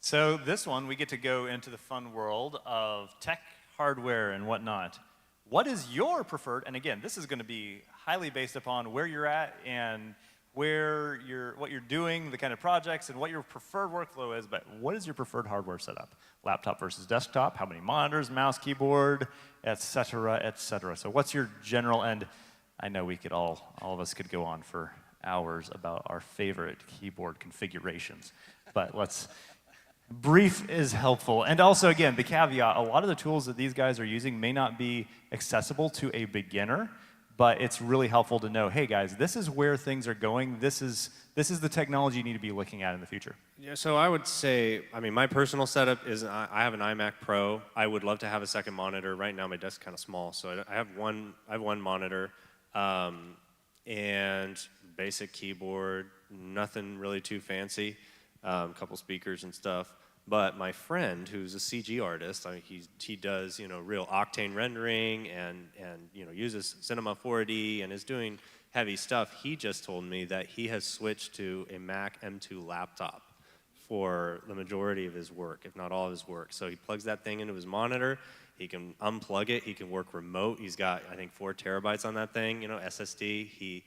Speaker 3: So this one, we get to go into the fun world of tech, hardware, and whatnot. What is your preferred, and again, this is going to be highly based upon where you're at and what you're doing, the kind of projects, and what your preferred workflow is, but what is your preferred hardware setup? Laptop versus desktop, how many monitors, mouse, keyboard, et cetera, et cetera. So what's your general, and I know we could all of us could go on for hours about our favorite keyboard configurations, but brief is helpful. And also, again, the caveat, a lot of the tools that these guys are using may not be accessible to a beginner, but it's really helpful to know, hey guys, this is where things are going. This is the technology you need to be looking at in the future.
Speaker 1: Yeah, so I would say, I mean, my personal setup is I have an iMac Pro. I would love to have a second monitor. Right now, my desk's kind of small, so I have one monitor, and basic keyboard, nothing really too fancy, couple speakers and stuff. But my friend, who's a CG artist, I mean, he does real octane rendering and uses Cinema 4D and is doing heavy stuff. He just told me that he has switched to a Mac M2 laptop for the majority of his work, if not all of his work. So he plugs that thing into his monitor. He can unplug it. He can work remote. He's got, I think, 4 terabytes on that thing, SSD.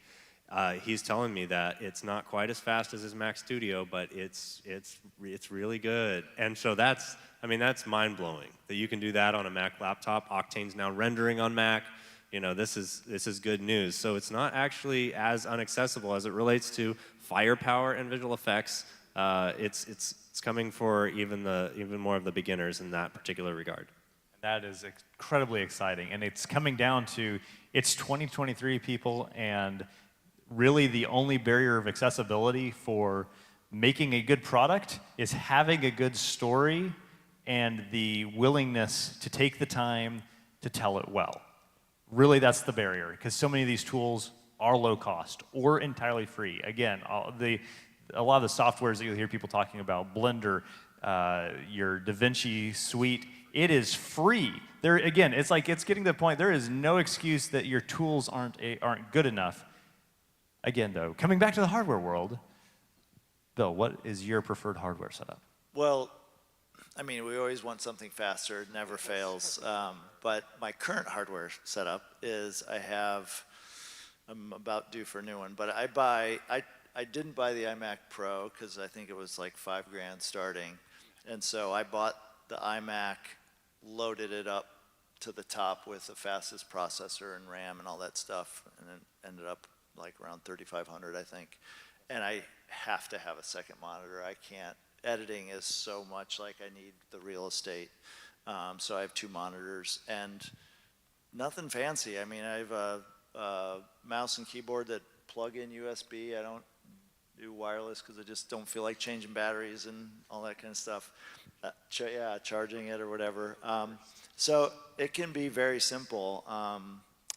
Speaker 1: He's telling me that it's not quite as fast as his Mac Studio, but it's really good. And so that's mind-blowing that you can do that on a Mac laptop. Octane's now rendering on Mac. This is good news. So it's not actually as inaccessible as it relates to firepower and visual effects. It's coming for even more of the beginners in that particular regard.
Speaker 3: That is incredibly exciting, and it's coming down to, it's 2023 people, and really the only barrier of accessibility for making a good product is having a good story and the willingness to take the time to tell it well. Really, that's the barrier, because so many of these tools are low cost or entirely free. Again, a lot of the softwares that you'll hear people talking about, Blender, your DaVinci Suite, it is free. Again, it's getting to the point, there is no excuse that your tools aren't good enough. Again, though, coming back to the hardware world, Bill, what is your preferred hardware setup?
Speaker 4: Well, I mean, we always want something faster, it never fails. But my current hardware setup is I'm about due for a new one, but I didn't buy the iMac Pro because I think it was like $5,000 starting. And so I bought the iMac, loaded it up to the top with the fastest processor and RAM and all that stuff, and it ended up like around 3,500, I think. And I have to have a second monitor. I can't. Editing is so much like I need the real estate. So I have 2 monitors and nothing fancy. I mean, I have a mouse and keyboard that plug in USB. I don't do wireless because I just don't feel like changing batteries and all that kind of stuff. Charging it or whatever. So it can be very simple.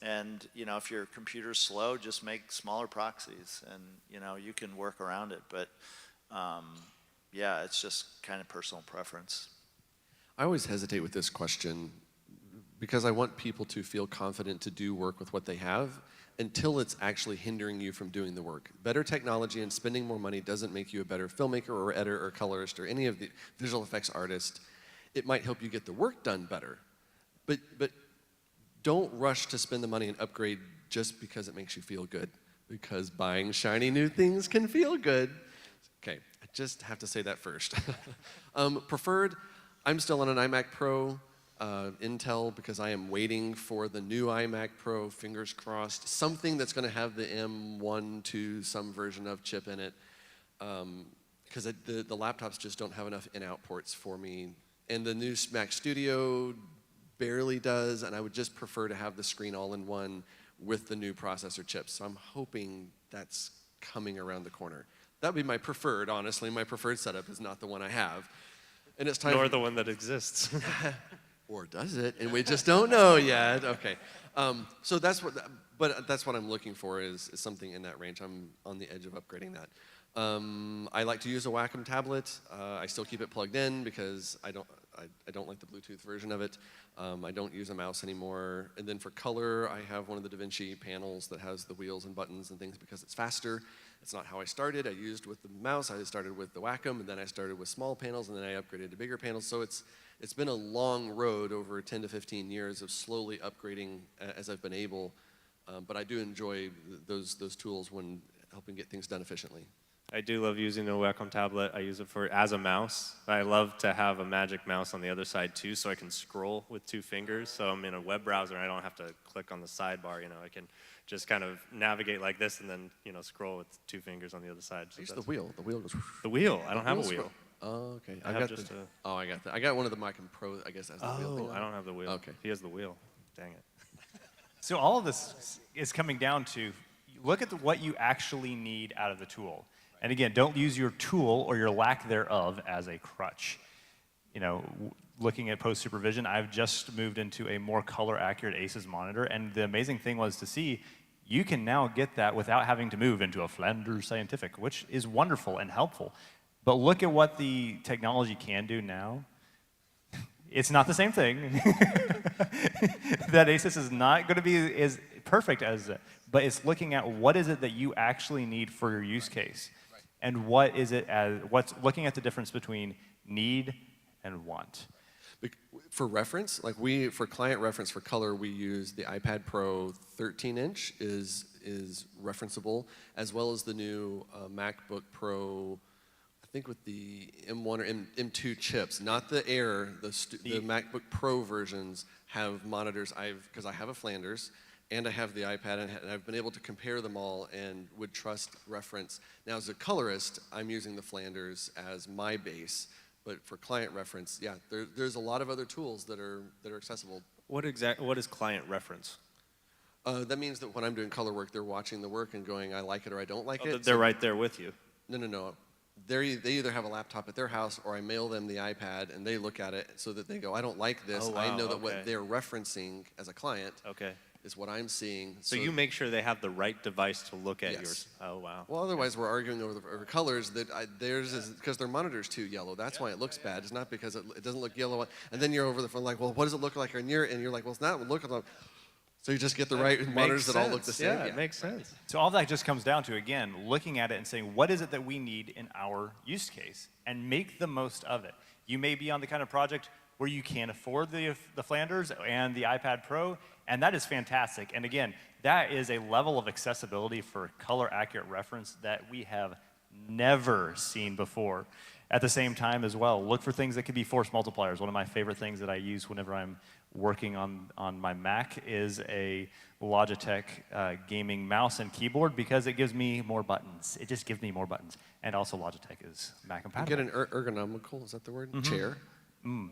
Speaker 4: And if your computer's slow, just make smaller proxies, and you can work around it. But yeah, it's just kind of personal preference.
Speaker 2: I always hesitate with this question because I want people to feel confident to do work with what they have until it's actually hindering you from doing the work. Better technology and spending more money doesn't make you a better filmmaker or editor or colorist or any of the visual effects artist. It might help you get the work done better, but don't rush to spend the money and upgrade just because it makes you feel good, because buying shiny new things can feel good. Okay, I just have to say that first. Preferred, I'm still on an iMac Pro, Intel, because I am waiting for the new iMac Pro, fingers crossed, something that's going to have the M1 some version of chip in it, because the laptops just don't have enough in-out ports for me. And the new Mac Studio barely does, and I would just prefer to have the screen all-in-one with the new processor chips. So I'm hoping that's coming around the corner. That would be my preferred, honestly. My preferred setup is not the one I have. And it's time
Speaker 1: Nor the one that exists.
Speaker 2: Or does it? And we just don't know yet. Okay. So that's what I'm looking for is something in that range. I'm on the edge of upgrading that. I like to use a Wacom tablet. I still keep it plugged in because I don't like the Bluetooth version of it. I don't use a mouse anymore. And then for color, I have one of the DaVinci panels that has the wheels and buttons and things because it's faster. It's not how I started. I used with the mouse. I started with the Wacom, and then I started with small panels, and then I upgraded to bigger panels. So it's been a long road over 10 to 15 years of slowly upgrading as I've been able. But I do enjoy those tools when helping get things done efficiently.
Speaker 1: I do love using the Wacom tablet. I use it as a mouse. I love to have a magic mouse on the other side too, so I can scroll with 2 fingers. So I'm in a web browser, and I don't have to click on the sidebar. I can just kind of navigate like this, and then scroll with 2 fingers on the other side. So
Speaker 2: Use the wheel. The wheel goes.
Speaker 1: The wheel. I don't have a wheel.
Speaker 2: Oh, okay.
Speaker 1: I got that.
Speaker 2: I got that. I got one of the Wacom Pro, I guess, as the wheel thing.
Speaker 1: I don't have the wheel.
Speaker 2: Okay.
Speaker 1: He has the wheel. Dang it.
Speaker 3: So all of this is coming down to look at what you actually need out of the tool. And again, don't use your tool or your lack thereof as a crutch. You know, looking at post supervision, I've just moved into a more color accurate ACES monitor, and the amazing thing was to see you can now get that without having to move into a Flanders Scientific, which is wonderful and helpful. But look at what the technology can do now. It's not the same thing. That ACES is not going to be as perfect as it, but it's looking at what is it that you actually need for your use case, and what is it as what's looking at the difference between need and want.
Speaker 2: For reference, for client reference for color, we use the iPad Pro 13-inch is referenceable, as well as the new MacBook Pro, I think with the M1 or M2 chips, not the Air, the MacBook Pro versions have monitors. Because I have a Flanders and I have the iPad, and I've been able to compare them all and would trust reference. Now, as a colorist, I'm using the Flanders as my base. But for client reference, yeah, there's a lot of other tools that are accessible.
Speaker 1: What is client reference?
Speaker 2: That means that when I'm doing color work, they're watching the work and going, I like it or I don't like it.
Speaker 1: They're right there with you.
Speaker 2: No. They either have a laptop at their house or I mail them the iPad and they look at it so that they go, I don't like this.
Speaker 1: Oh, wow,
Speaker 2: I know that
Speaker 1: okay.
Speaker 2: what they're referencing as a client
Speaker 1: Okay.
Speaker 2: is what I'm seeing.
Speaker 1: So you make sure they have the right device to look at
Speaker 2: Yes.
Speaker 1: yours. Oh, wow.
Speaker 2: Well, otherwise we're arguing over colors that theirs is because their monitor's too yellow. That's why it looks bad. It's not because it doesn't look yellow. And then you're over the phone like, well, what does it look like? And you're like, well, it's not looking like. So you just get the right monitors that all look the same.
Speaker 1: Yeah, it makes sense.
Speaker 3: So all that just comes down to, again, looking at it and saying, what is it that we need in our use case? And make the most of it. You may be on the kind of project where you can't afford the Flanders and the iPad Pro, and that is fantastic. And again, that is a level of accessibility for color accurate reference that we have never seen before. At the same time as well, look for things that could be force multipliers. One of my favorite things that I use whenever I'm working on my Mac is a Logitech gaming mouse and keyboard, because it gives me more buttons. It just gives me more buttons. And also Logitech is Mac compatible.
Speaker 2: Get an ergonomical, is that the word? Chair?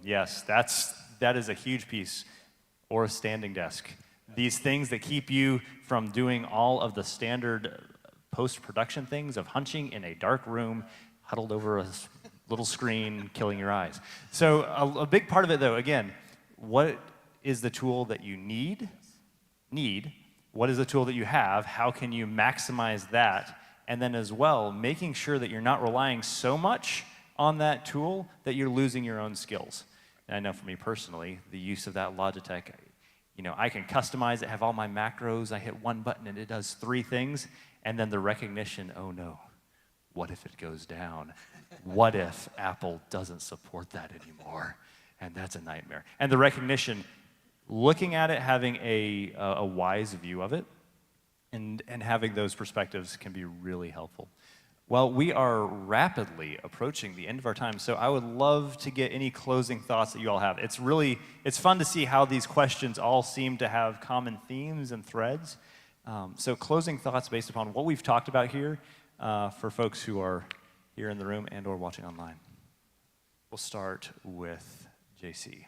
Speaker 3: Yes, that is a huge piece. Or a standing desk. These things that keep you from doing all of the standard post-production things of hunching in a dark room, huddled over a little screen, killing your eyes. So a big part of it, though, again, what is the tool that you need? What is the tool that you have? How can you maximize that? And then as well, making sure that you're not relying so much on that tool that you're losing your own skills. And I know for me personally, the use of that Logitech, you know, I can customize it, have all my macros, I hit one button and it does 3 things, and then the recognition, oh no, what if it goes down? What if Apple doesn't support that anymore? And that's a nightmare. And the recognition, looking at it, having a wise view of it, and having those perspectives can be really helpful. Well, we are rapidly approaching the end of our time, so I would love to get any closing thoughts that you all have. It's fun to see how these questions all seem to have common themes and threads. So closing thoughts based upon what we've talked about here for folks who are here in the room and or watching online. We'll start with JC.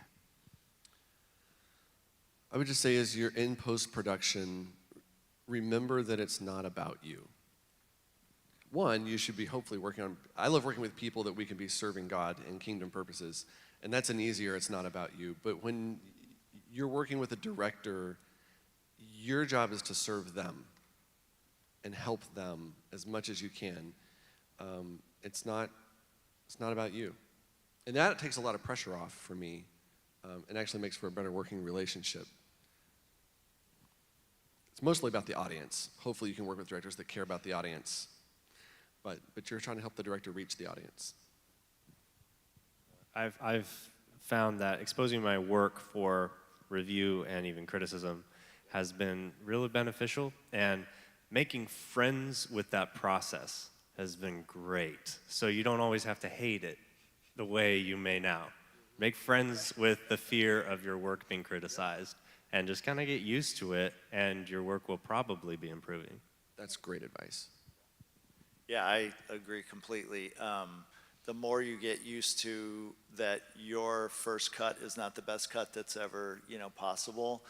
Speaker 2: I would just say as you're in post-production, remember that it's not about you. One, you should be hopefully working on, I love working with people that we can be serving God in kingdom purposes, and that's an easier, it's not about you. But when you're working with a director, your job is to serve them and help them as much as you can. It's not about you. And that takes a lot of pressure off for me, and actually makes for a better working relationship. It's mostly about the audience. Hopefully you can work with directors that care about the audience. But you're trying to help the director reach the audience.
Speaker 1: I've found that exposing my work for review and even criticism has been really beneficial, and making friends with that process has been great. So you don't always have to hate it the way you may now. Make friends with the fear of your work being criticized, and just kind of get used to it, and your work will probably be improving.
Speaker 2: That's great advice.
Speaker 4: Yeah, I agree completely. The more you get used to that your first cut is not the best cut that's ever, possible,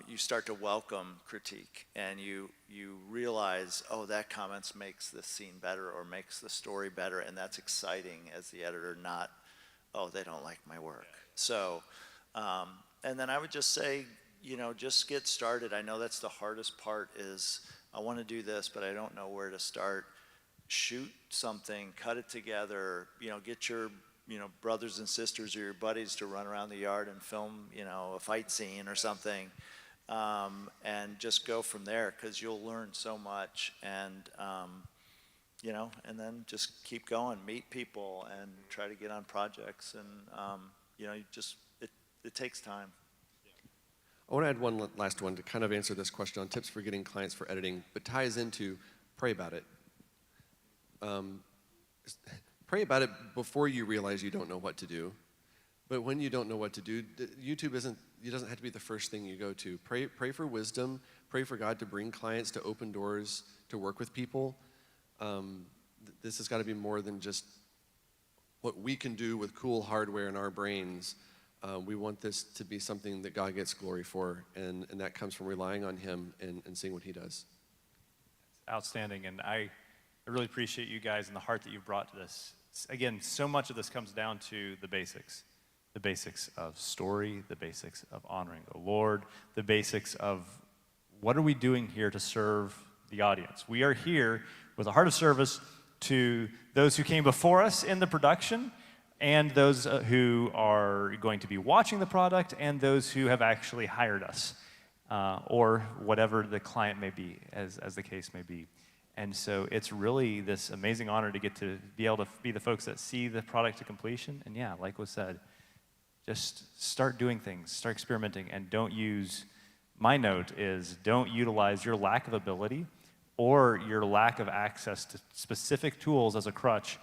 Speaker 4: you start to welcome critique, and you realize, oh, that comment makes this scene better or makes the story better, and that's exciting as the editor, not, oh, they don't like my work. So, and then I would just say, just get started. I know that's the hardest part is, I want to do this, but I don't know where to start. Shoot something, cut it together, get your brothers and sisters or your buddies to run around the yard and film, a fight scene or something, and just go from there, because you'll learn so much, and and then just keep going, meet people, and try to get on projects, and it takes time.
Speaker 2: I want to add one last one to kind of answer this question on tips for getting clients for editing, but ties into pray about it. Pray about it before you realize you don't know what to do. But when you don't know what to do, YouTube doesn't have to be the first thing you go to. Pray for wisdom. Pray for God to bring clients, to open doors, to work with people. This has got to be more than just what we can do with cool hardware in our brains. We want this to be something that God gets glory for, and that comes from relying on Him and seeing what He does.
Speaker 3: Outstanding, and I really appreciate you guys and the heart that you've brought to this. Again, so much of this comes down to the basics of story, the basics of honoring the Lord, the basics of what are we doing here to serve the audience. We are here with a heart of service to those who came before us in the production, and those who are going to be watching the product, and those who have actually hired us, or whatever the client may be, as the case may be. And so it's really this amazing honor to get to be able to be the folks that see the product to completion. And yeah, like was said, just start doing things, start experimenting, and don't use, my note is, don't utilize your lack of ability or your lack of access to specific tools as a crutch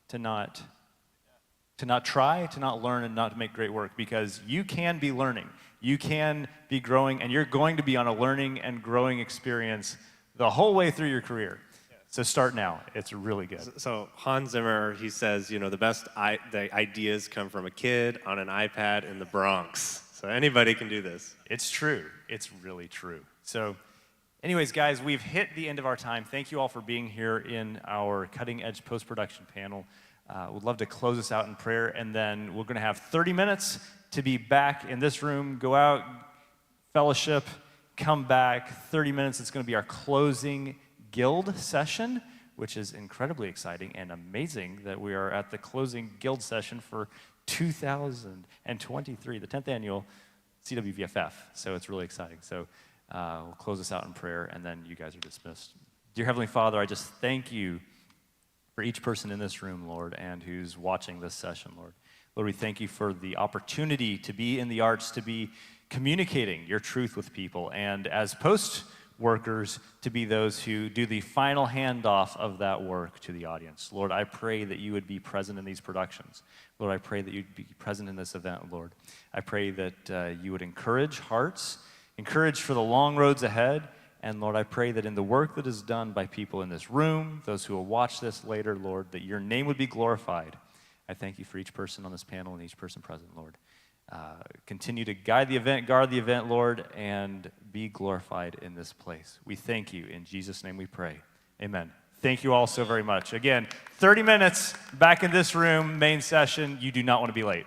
Speaker 3: to not try, to not learn, and not to make great work, because you can be learning, you can be growing, and you're going to be on a learning and growing experience the whole way through your career. So start now. It's really good.
Speaker 1: So Hans Zimmer, he says, the ideas come from a kid on an iPad in the Bronx. So anybody can do this.
Speaker 3: It's true. It's really true. So anyways, guys, we've hit the end of our time. Thank you all for being here in our Cutting Edge Post-Production panel. We'd love to close us out in prayer, and then we're going to have 30 minutes to be back in this room, go out, fellowship, come back. 30 minutes, it's going to be our closing guild session, which is incredibly exciting and amazing that we are at the closing guild session for 2023, the 10th annual CWVFF. So it's really exciting. So we'll close us out in prayer, and then you guys are dismissed. Dear Heavenly Father, I just thank you for each person in this room, Lord, and who's watching this session, Lord. Lord, we thank you for the opportunity to be in the arts, to be communicating your truth with people, and as post workers, to be those who do the final handoff of that work to the audience. Lord, I pray that you would be present in these productions. Lord, I pray that you'd be present in this event, Lord. I pray that you would encourage hearts, encourage for the long roads ahead, and Lord, I pray that in the work that is done by people in this room, those who will watch this later, Lord, that your name would be glorified. I thank you for each person on this panel and each person present, Lord. Continue to guide the event, guard the event, Lord, and be glorified in this place. We thank you. In Jesus' name we pray. Amen. Thank you all so very much. Again, 30 minutes back in this room, main session. You do not want to be late.